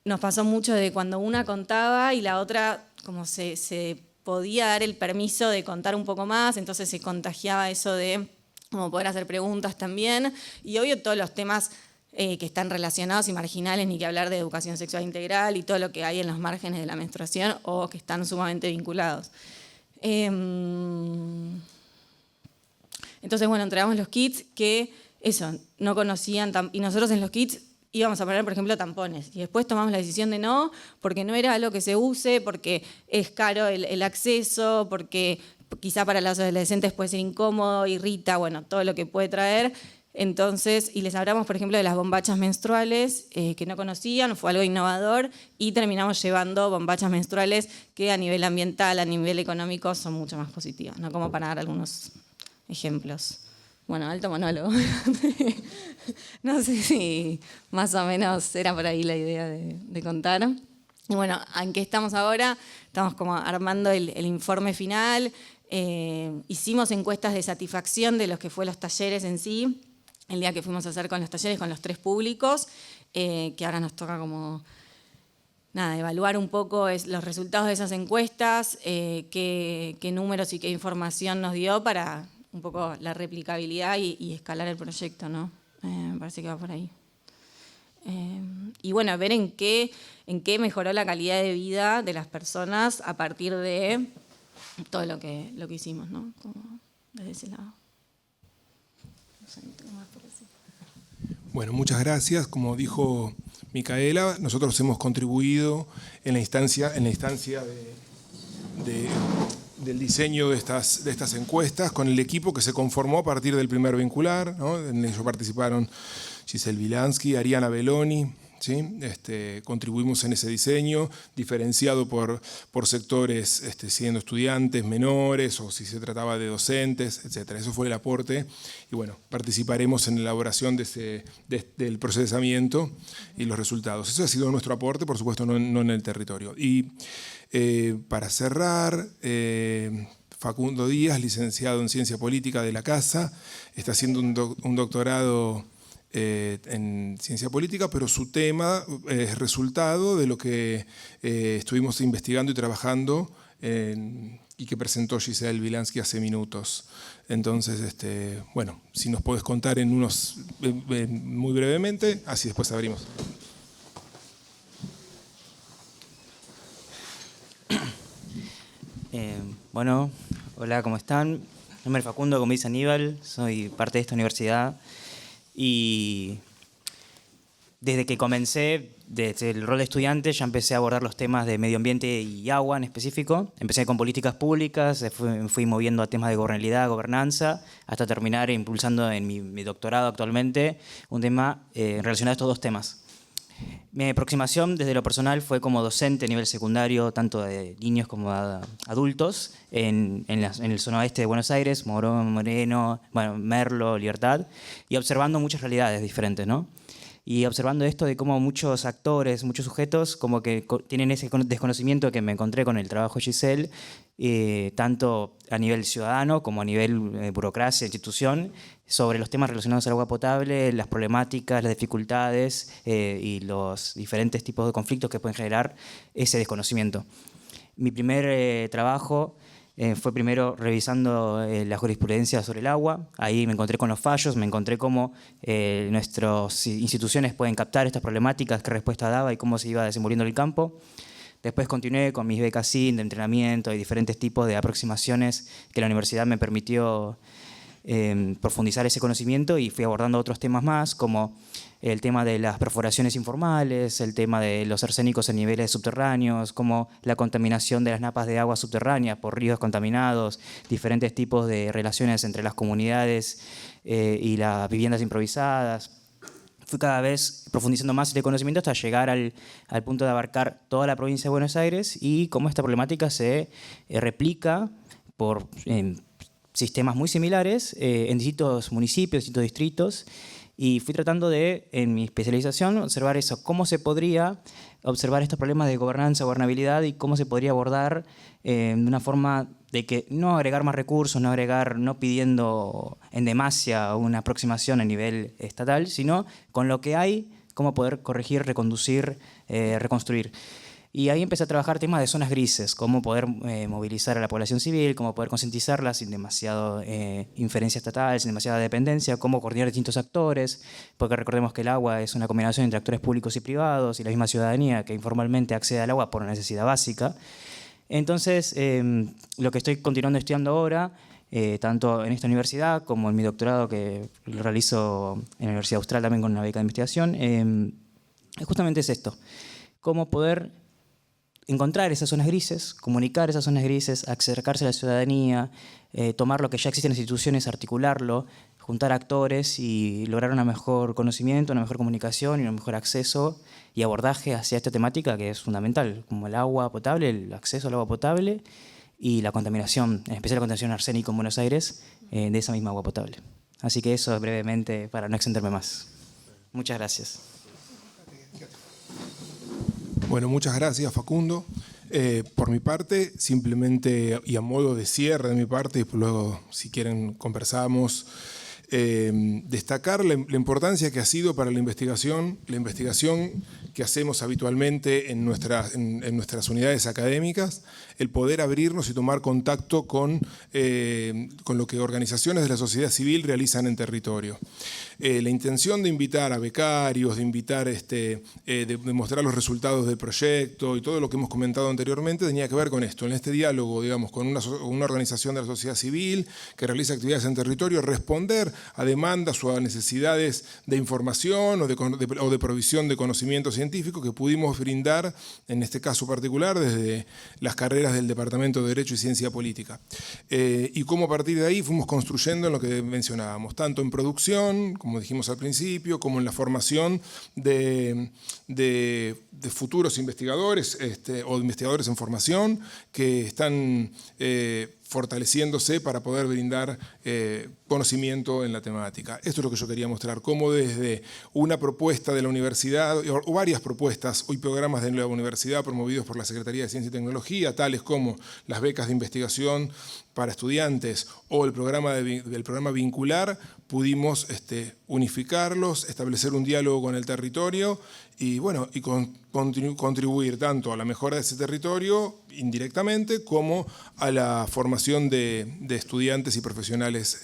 Nos pasó mucho de cuando una contaba y la otra como se podía dar el permiso de contar un poco más, entonces se contagiaba eso de como poder hacer preguntas también, y obvio todos los temas que están relacionados y marginales, ni que hablar de educación sexual integral y todo lo que hay en los márgenes de la menstruación o que están sumamente vinculados. Entonces, bueno, entregamos los kits que eso, no conocían, y nosotros en los kits íbamos a poner, por ejemplo, tampones, y después tomamos la decisión de no, porque no era algo que se use, porque es caro el acceso, porque quizá para los adolescentes puede ser incómodo, irrita, bueno, todo lo que puede traer. Entonces, y les hablamos, por ejemplo, de las bombachas menstruales que no conocían, fue algo innovador, y terminamos llevando bombachas menstruales que a nivel ambiental, a nivel económico, son mucho más positivas, ¿no? Como para dar algunos ejemplos. Bueno, alto monólogo. No sé si más o menos era por ahí la idea de contar. Y bueno, ¿en qué estamos ahora? Estamos como armando el informe final. Hicimos encuestas de satisfacción de los que fue los talleres en sí, el día que fuimos a hacer con los talleres, con los 3 públicos, que ahora nos toca como nada, evaluar un poco los resultados de esas encuestas, qué números y qué información nos dio para un poco la replicabilidad y escalar el proyecto, ¿no? Me parece que va por ahí. Y bueno, ver en qué mejoró la calidad de vida de las personas a partir de todo lo que hicimos, ¿no? Como desde ese lado. No sé, no tengo más por decir. Bueno, muchas gracias. Como dijo Micaela, nosotros hemos contribuido en la instancia del diseño de estas encuestas con el equipo que se conformó a partir del primer vincular, ¿no? En ello participaron Giselle Vilansky, Ariana Belloni, ¿sí? Contribuimos en ese diseño, diferenciado por sectores, siendo estudiantes, menores, o si se trataba de docentes, etc. Eso fue el aporte, y bueno, participaremos en la elaboración del procesamiento y los resultados. Eso ha sido nuestro aporte, por supuesto, no en el territorio. Y para cerrar, Facundo Díaz, licenciado en Ciencia Política de la Casa, está haciendo un doctorado en Ciencia Política, pero su tema es resultado de lo que estuvimos investigando y trabajando y que presentó Giselle Vilansky hace minutos. Entonces, bueno, si nos podés contar muy brevemente, así después abrimos. Bueno, hola, ¿cómo están? Mi nombre es Facundo, como dice Aníbal, soy parte de esta universidad y desde que comencé, desde el rol de estudiante, ya empecé a abordar los temas de medio ambiente y agua en específico. Empecé con políticas públicas, fui moviendo a temas de gobernabilidad, gobernanza, hasta terminar impulsando en mi doctorado actualmente un tema relacionado a estos 2 temas. Mi aproximación desde lo personal fue como docente a nivel secundario, tanto de niños como de adultos, en el zona oeste de Buenos Aires, Moreno, bueno, Merlo, Libertad, y observando muchas realidades diferentes, ¿no? Y observando esto de cómo muchos actores, muchos sujetos, como que tienen ese desconocimiento que me encontré con el trabajo de Giselle, tanto a nivel ciudadano como a nivel burocracia, institución, sobre los temas relacionados al agua potable, las problemáticas, las dificultades y los diferentes tipos de conflictos que pueden generar ese desconocimiento. Mi primer trabajo fue primero revisando la jurisprudencia sobre el agua. Ahí me encontré con los fallos, me encontré cómo nuestras instituciones pueden captar estas problemáticas, qué respuesta daba y cómo se iba desenvolviendo el campo. Después continué con mis becas SIN de entrenamiento y diferentes tipos de aproximaciones que la universidad me permitió profundizar ese conocimiento, y fui abordando otros temas más, como el tema de las perforaciones informales, el tema de los arsénicos en niveles subterráneos, como la contaminación de las napas de agua subterráneas por ríos contaminados, diferentes tipos de relaciones entre las comunidades y las viviendas improvisadas. Fui cada vez profundizando más este conocimiento hasta llegar al punto de abarcar toda la provincia de Buenos Aires y cómo esta problemática se replica por sistemas muy similares en distintos municipios, distintos distritos, y fui tratando de, en mi especialización, observar eso, cómo se podría observar estos problemas de gobernanza, gobernabilidad, y cómo se podría abordar de una forma de que no agregar más recursos, no pidiendo en demasia una aproximación a nivel estatal, sino con lo que hay, cómo poder corregir, reconducir, reconstruir. Y ahí empecé a trabajar temas de zonas grises, cómo poder movilizar a la población civil, cómo poder concientizarla sin demasiado inferencia estatal, sin demasiada dependencia, cómo coordinar distintos actores, porque recordemos que el agua es una combinación entre actores públicos y privados y la misma ciudadanía que informalmente accede al agua por una necesidad básica. Entonces, lo que estoy continuando estudiando ahora, tanto en esta universidad como en mi doctorado que lo realizo en la Universidad Austral también con una beca de investigación, justamente es esto, cómo poder encontrar esas zonas grises, comunicar esas zonas grises, acercarse a la ciudadanía, tomar lo que ya existe en las instituciones, articularlo, juntar actores y lograr un mejor conocimiento, una mejor comunicación y un mejor acceso y abordaje hacia esta temática que es fundamental, como el agua potable, el acceso al agua potable y la contaminación, en especial la contaminación arsénica en Buenos Aires, de esa misma agua potable. Así que eso brevemente para no extenderme más. Muchas gracias. Bueno, muchas gracias, Facundo. Por mi parte, simplemente, y a modo de cierre de mi parte, y luego, si quieren, conversamos, destacar la importancia que ha sido para la investigación que hacemos habitualmente en nuestras unidades académicas, el poder abrirnos y tomar contacto con lo que organizaciones de la sociedad civil realizan en territorio. La intención de invitar a becarios, de invitar, de mostrar los resultados del proyecto y todo lo que hemos comentado anteriormente tenía que ver con esto, en este diálogo, digamos, con una organización de la sociedad civil que realiza actividades en territorio, responder a demandas o a necesidades de información o de provisión de conocimiento científico que pudimos brindar, en este caso particular, desde las carreras del Departamento de Derecho y Ciencia Política. Y cómo a partir de ahí fuimos construyendo en lo que mencionábamos, tanto en producción, como dijimos al principio, como en la formación de futuros investigadores o investigadores en formación que están fortaleciéndose para poder brindar conocimiento en la temática. Esto es lo que yo quería mostrar, cómo desde una propuesta de la universidad, o varias propuestas, hoy programas de la universidad promovidos por la Secretaría de Ciencia y Tecnología, tales como las becas de investigación para estudiantes o el programa vincular, pudimos unificarlos, establecer un diálogo con el territorio y, bueno, contribuir tanto a la mejora de ese territorio indirectamente como a la formación de estudiantes y profesionales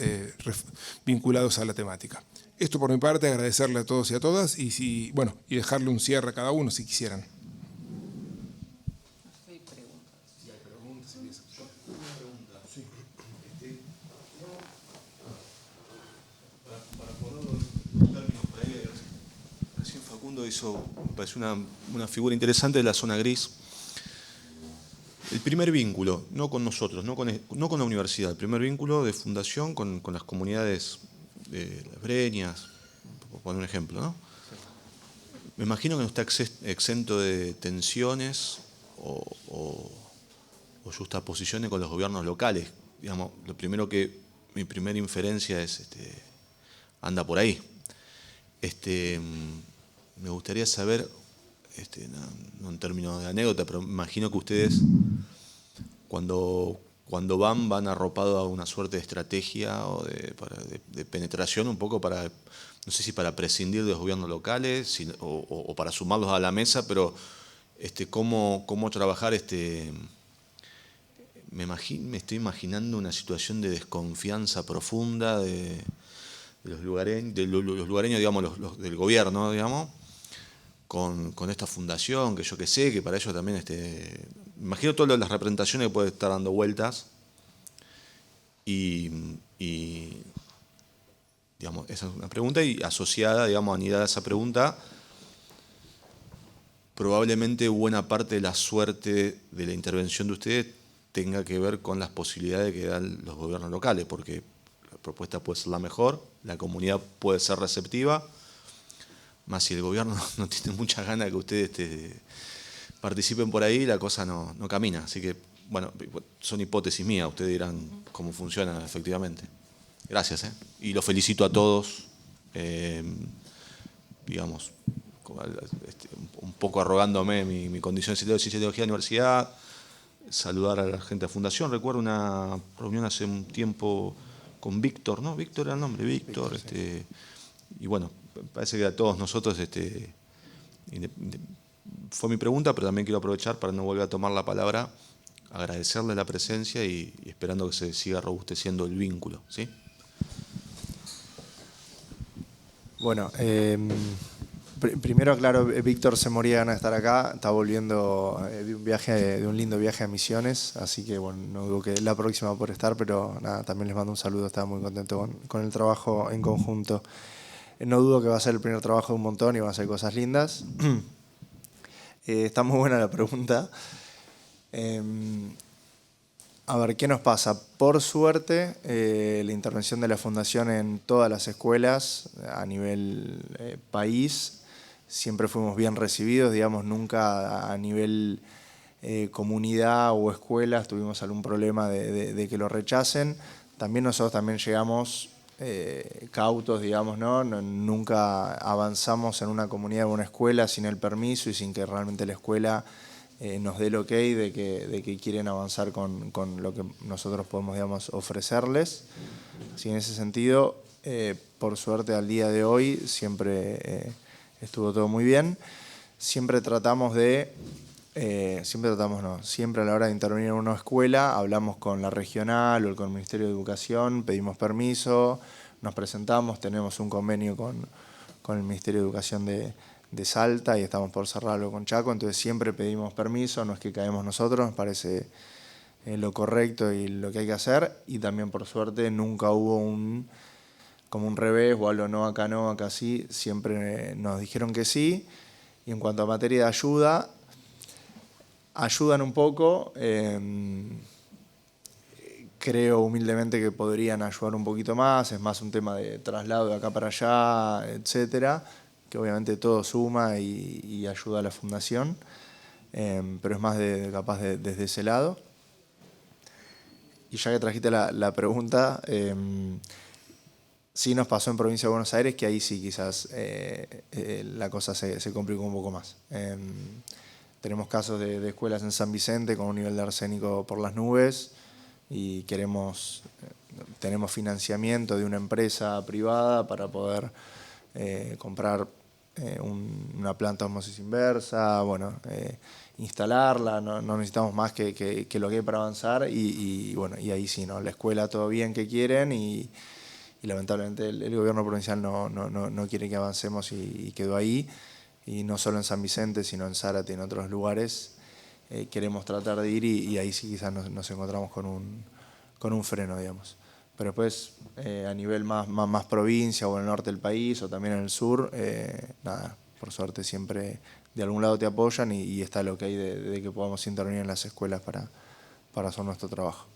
vinculados a la temática. Esto por mi parte, agradecerle a todos y a todas y dejarle un cierre a cada uno si quisieran. Me pareció una figura interesante de la zona gris. El primer vínculo, no con nosotros, no con la universidad, el primer vínculo de fundación con las comunidades de las breñas, por poner un ejemplo, ¿no? Me imagino que no está exento de tensiones o justaposiciones con los gobiernos locales. Digamos, mi primera inferencia es anda por ahí. Me gustaría saber, no en términos de anécdota, pero me imagino que ustedes cuando van arropados a una suerte de estrategia o de penetración un poco para, no sé si para prescindir de los gobiernos locales o para sumarlos a la mesa, pero cómo trabajar, me estoy imaginando una situación de desconfianza profunda de los lugareños, digamos, los del gobierno, digamos, con esta fundación, que yo que sé, que para ellos también, me imagino todas las representaciones que puede estar dando vueltas y digamos, esa es una pregunta y asociada, digamos, anidada a esa pregunta, probablemente buena parte de la suerte de la intervención de ustedes tenga que ver con las posibilidades que dan los gobiernos locales, porque la propuesta puede ser la mejor, la comunidad puede ser receptiva, más si el gobierno no tiene muchas ganas de que ustedes participen por ahí, la cosa no camina. Así que, bueno, son hipótesis mías, ustedes dirán cómo funciona efectivamente. Gracias, y los felicito a todos, digamos, un poco arrogándome mi condición de Ciencia y Tecnología de la universidad, saludar a la gente de la Fundación. Recuerdo una reunión hace un tiempo con Víctor, ¿no? Víctor era el nombre, Víctor, y bueno, parece que a todos nosotros, fue mi pregunta, pero también quiero aprovechar para no volver a tomar la palabra, agradecerle la presencia y esperando que se siga robusteciendo el vínculo, ¿sí? Bueno, primero, claro, Víctor se moría de ganas de estar acá, está volviendo de un lindo viaje a Misiones, así que bueno, no dudo que la próxima por estar, pero nada, también les mando un saludo, estaba muy contento con el trabajo en conjunto. No dudo que va a ser el primer trabajo de un montón y van a ser cosas lindas. Está muy buena la pregunta. A ver, ¿qué nos pasa? Por suerte, la intervención de la Fundación en todas las escuelas a nivel país, siempre fuimos bien recibidos, digamos, nunca a nivel comunidad o escuelas tuvimos algún problema de que lo rechacen. También nosotros también llegamos cautos, digamos, ¿no? Nunca avanzamos en una comunidad o una escuela sin el permiso y sin que realmente la escuela nos dé el ok de que quieren avanzar con lo que nosotros podemos, digamos, ofrecerles. Así, en ese sentido, por suerte al día de hoy siempre estuvo todo muy bien. Siempre a la hora de intervenir en una escuela hablamos con la regional o con el Ministerio de Educación, pedimos permiso, nos presentamos, tenemos un convenio con el Ministerio de Educación de Salta y estamos por cerrarlo con Chaco, entonces siempre pedimos permiso, no es que caemos nosotros, nos parece lo correcto y lo que hay que hacer, y también por suerte nunca hubo como un revés o algo no, acá sí, siempre nos dijeron que sí. Y en cuanto a materia de ayuda, ayudan un poco, creo humildemente que podrían ayudar un poquito más, es más un tema de traslado de acá para allá, etcétera, que obviamente todo suma y ayuda a la fundación, pero es más capaz desde ese lado. Y ya que trajiste la pregunta, sí nos pasó en Provincia de Buenos Aires, que ahí sí quizás la cosa se complicó un poco más. Tenemos casos de escuelas en San Vicente con un nivel de arsénico por las nubes y tenemos financiamiento de una empresa privada para poder comprar una planta de osmosis inversa, bueno, instalarla, no necesitamos más que lo que hay para avanzar y bueno, y ahí sí, ¿no? La escuela todo bien que quieren y lamentablemente el gobierno provincial no quiere que avancemos y quedó ahí. Y no solo en San Vicente, sino en Zárate y en otros lugares queremos tratar de ir y ahí sí quizás nos encontramos con un freno, digamos. Pero después, a nivel más provincia o en el norte del país o también en el sur, nada, por suerte siempre de algún lado te apoyan y está lo que hay de que podamos intervenir en las escuelas para hacer nuestro trabajo.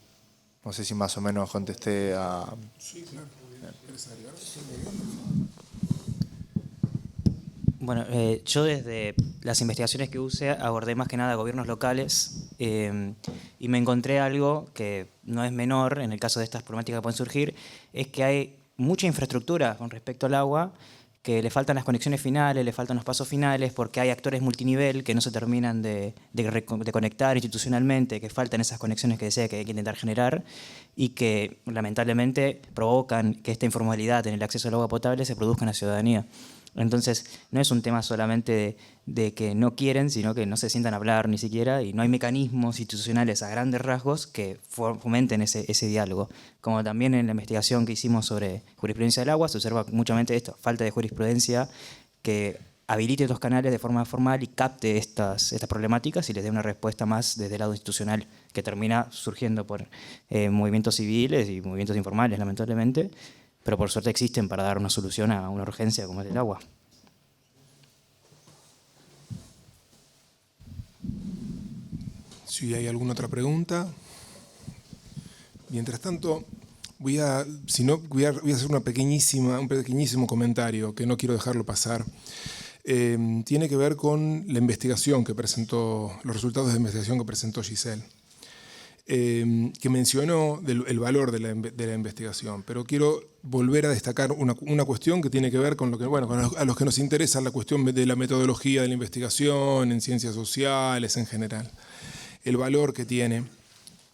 No sé si más o menos contesté a... Sí, claro. Bueno, yo desde las investigaciones que usé abordé más que nada gobiernos locales y me encontré algo que no es menor en el caso de estas problemáticas que pueden surgir, es que hay mucha infraestructura con respecto al agua, que le faltan las conexiones finales, le faltan los pasos finales, porque hay actores multinivel que no se terminan de conectar institucionalmente, que faltan esas conexiones que decía que hay que intentar generar y que lamentablemente provocan que esta informalidad en el acceso al agua potable se produzca en la ciudadanía. Entonces, no es un tema solamente de que no quieren, sino que no se sientan a hablar ni siquiera y no hay mecanismos institucionales a grandes rasgos que fomenten ese diálogo. Como también en la investigación que hicimos sobre jurisprudencia del agua, se observa muchamente esto, falta de jurisprudencia que habilite estos canales de forma formal y capte estas problemáticas y les dé una respuesta más desde el lado institucional, que termina surgiendo por movimientos civiles y movimientos informales, lamentablemente, pero por suerte existen para dar una solución a una urgencia como es el agua. Si hay alguna otra pregunta. Mientras tanto, voy a hacer un pequeñísimo comentario que no quiero dejarlo pasar. Tiene que ver con la investigación que presentó, los resultados de investigación que presentó Giselle. Que mencionó el valor de la investigación, pero quiero volver a destacar una cuestión que tiene que ver con a los que nos interesa la cuestión de la metodología de la investigación en ciencias sociales en general. El valor que tiene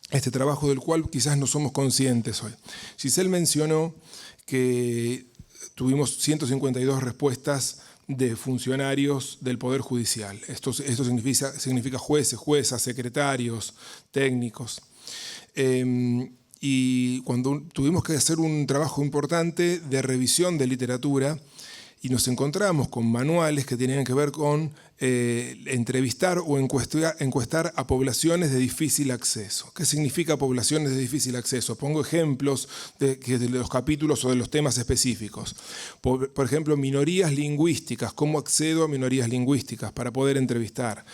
este trabajo del cual quizás no somos conscientes hoy. Giselle mencionó que tuvimos 152 respuestas de funcionarios del Poder Judicial. Esto significa jueces, juezas, secretarios, técnicos. Y cuando tuvimos que hacer un trabajo importante de revisión de literatura, y nos encontramos con manuales que tenían que ver con entrevistar o encuestar a poblaciones de difícil acceso. ¿Qué significa poblaciones de difícil acceso? Pongo ejemplos de los capítulos o de los temas específicos. Por ejemplo, minorías lingüísticas. ¿Cómo accedo a minorías lingüísticas para poder entrevistar?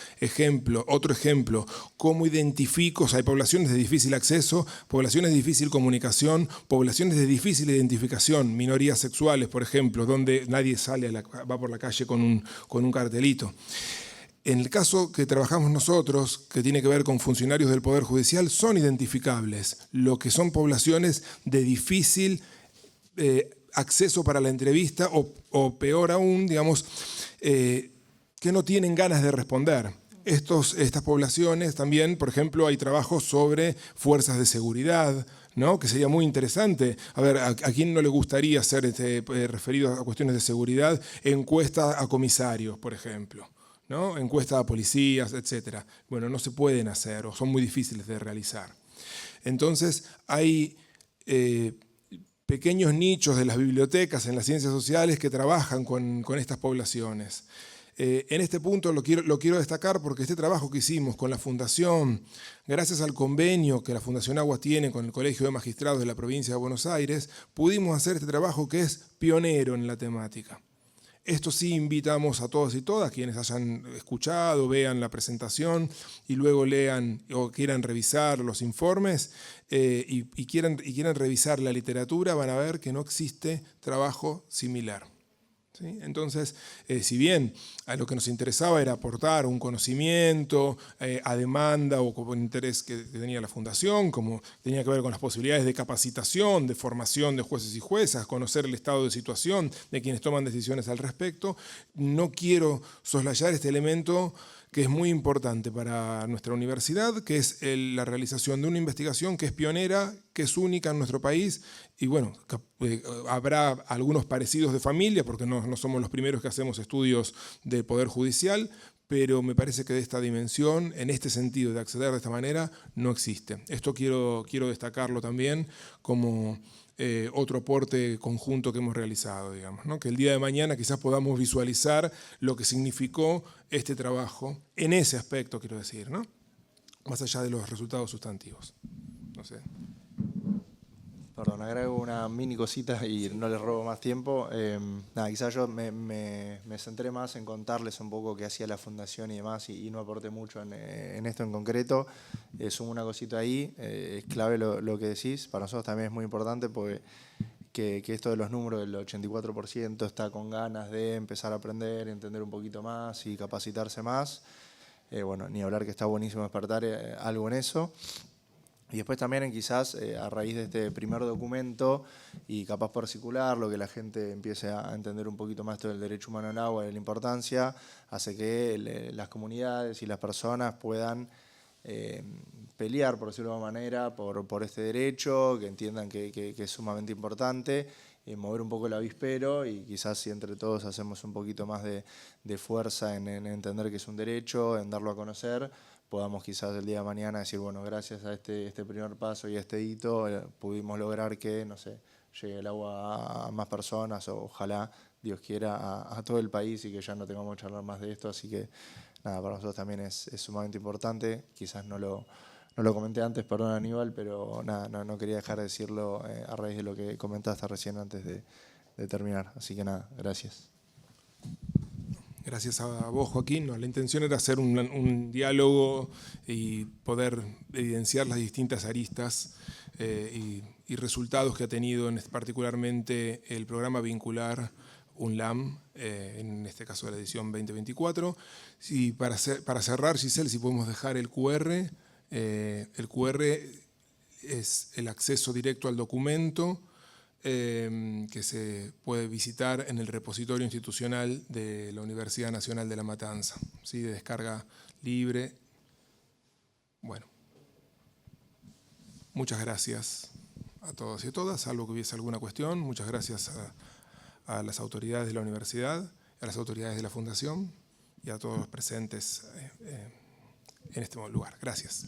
Otro ejemplo, ¿cómo identifico? O sea, hay poblaciones de difícil acceso, poblaciones de difícil comunicación, poblaciones de difícil identificación, minorías sexuales, por ejemplo, donde nadie va por la calle con un cartelito. En el caso que trabajamos nosotros, que tiene que ver con funcionarios del Poder Judicial, son identificables, lo que son poblaciones de difícil acceso para la entrevista o peor aún, digamos, que no tienen ganas de responder. Estas poblaciones también, por ejemplo, hay trabajos sobre fuerzas de seguridad, ¿no? Que sería muy interesante. A ver, ¿a quién no le gustaría hacer, referido a cuestiones de seguridad, encuestas a comisarios, por ejemplo, ¿no? Encuestas a policías, etc. Bueno, no se pueden hacer o son muy difíciles de realizar. Entonces, hay pequeños nichos de las bibliotecas en las ciencias sociales que trabajan con estas poblaciones. En este punto lo quiero destacar porque este trabajo que hicimos con la Fundación, gracias al convenio que la Fundación Agua tiene con el Colegio de Magistrados de la provincia de Buenos Aires, pudimos hacer este trabajo que es pionero en la temática. Esto sí invitamos a todos y todas, quienes hayan escuchado, vean la presentación y luego lean o quieran revisar los informes y quieran revisar la literatura, van a ver que no existe trabajo similar. ¿Sí? Entonces, si bien a lo que nos interesaba era aportar un conocimiento a demanda o con interés que tenía la Fundación, como tenía que ver con las posibilidades de capacitación, de formación de jueces y juezas, conocer el estado de situación de quienes toman decisiones al respecto, no quiero soslayar este elemento que es muy importante para nuestra universidad, que es la realización de una investigación que es pionera, que es única en nuestro país, y bueno, habrá algunos parecidos de familia, porque no somos los primeros que hacemos estudios del Poder Judicial, pero me parece que de esta dimensión, en este sentido de acceder de esta manera, no existe. Esto quiero destacarlo también como otro aporte conjunto que hemos realizado, digamos, ¿no? Que el día de mañana quizás podamos visualizar lo que significó este trabajo, en ese aspecto quiero decir, ¿no? Más allá de los resultados sustantivos. No sé. Perdón, agrego una mini cosita y no les robo más tiempo. Quizás yo me centré más en contarles un poco qué hacía la Fundación y demás y no aporté mucho en esto en concreto. Sumo una cosita ahí, es clave lo que decís. Para nosotros también es muy importante porque que esto de los números del 84% está con ganas de empezar a aprender, entender un poquito más y capacitarse más. Bueno, ni hablar que está buenísimo despertar algo en eso. Y después también quizás a raíz de este primer documento y capaz por circularlo, que la gente empiece a entender un poquito más esto del derecho humano al agua y de la importancia, hace que las comunidades y las personas puedan pelear, por decirlo de alguna manera, por este derecho, que entiendan que es sumamente importante, mover un poco el avispero y quizás si entre todos hacemos un poquito más de fuerza en entender que es un derecho, en darlo a conocer, podamos quizás el día de mañana decir, bueno, gracias a este primer paso y a este hito pudimos lograr que, no sé, llegue el agua a más personas o ojalá, Dios quiera, a todo el país y que ya no tengamos que charlar más de esto. Así que, nada, para nosotros también es sumamente importante. Quizás no lo comenté antes, perdón Aníbal, pero nada, no quería dejar de decirlo a raíz de lo que comentaste recién antes de terminar. Así que nada, gracias. Gracias a vos, Joaquín. La intención era hacer un diálogo y poder evidenciar las distintas aristas y resultados que ha tenido particularmente el programa vincular UNLAM, en este caso de la edición 2024. Y para cerrar, Giselle, si podemos dejar el QR. El QR es el acceso directo al documento, que se puede visitar en el repositorio institucional de la Universidad Nacional de La Matanza, ¿sí? De descarga libre. Bueno, muchas gracias a todos y a todas, salvo que hubiese alguna cuestión. Muchas gracias a las autoridades de la universidad, a las autoridades de la Fundación y a todos los presentes en este lugar. Gracias.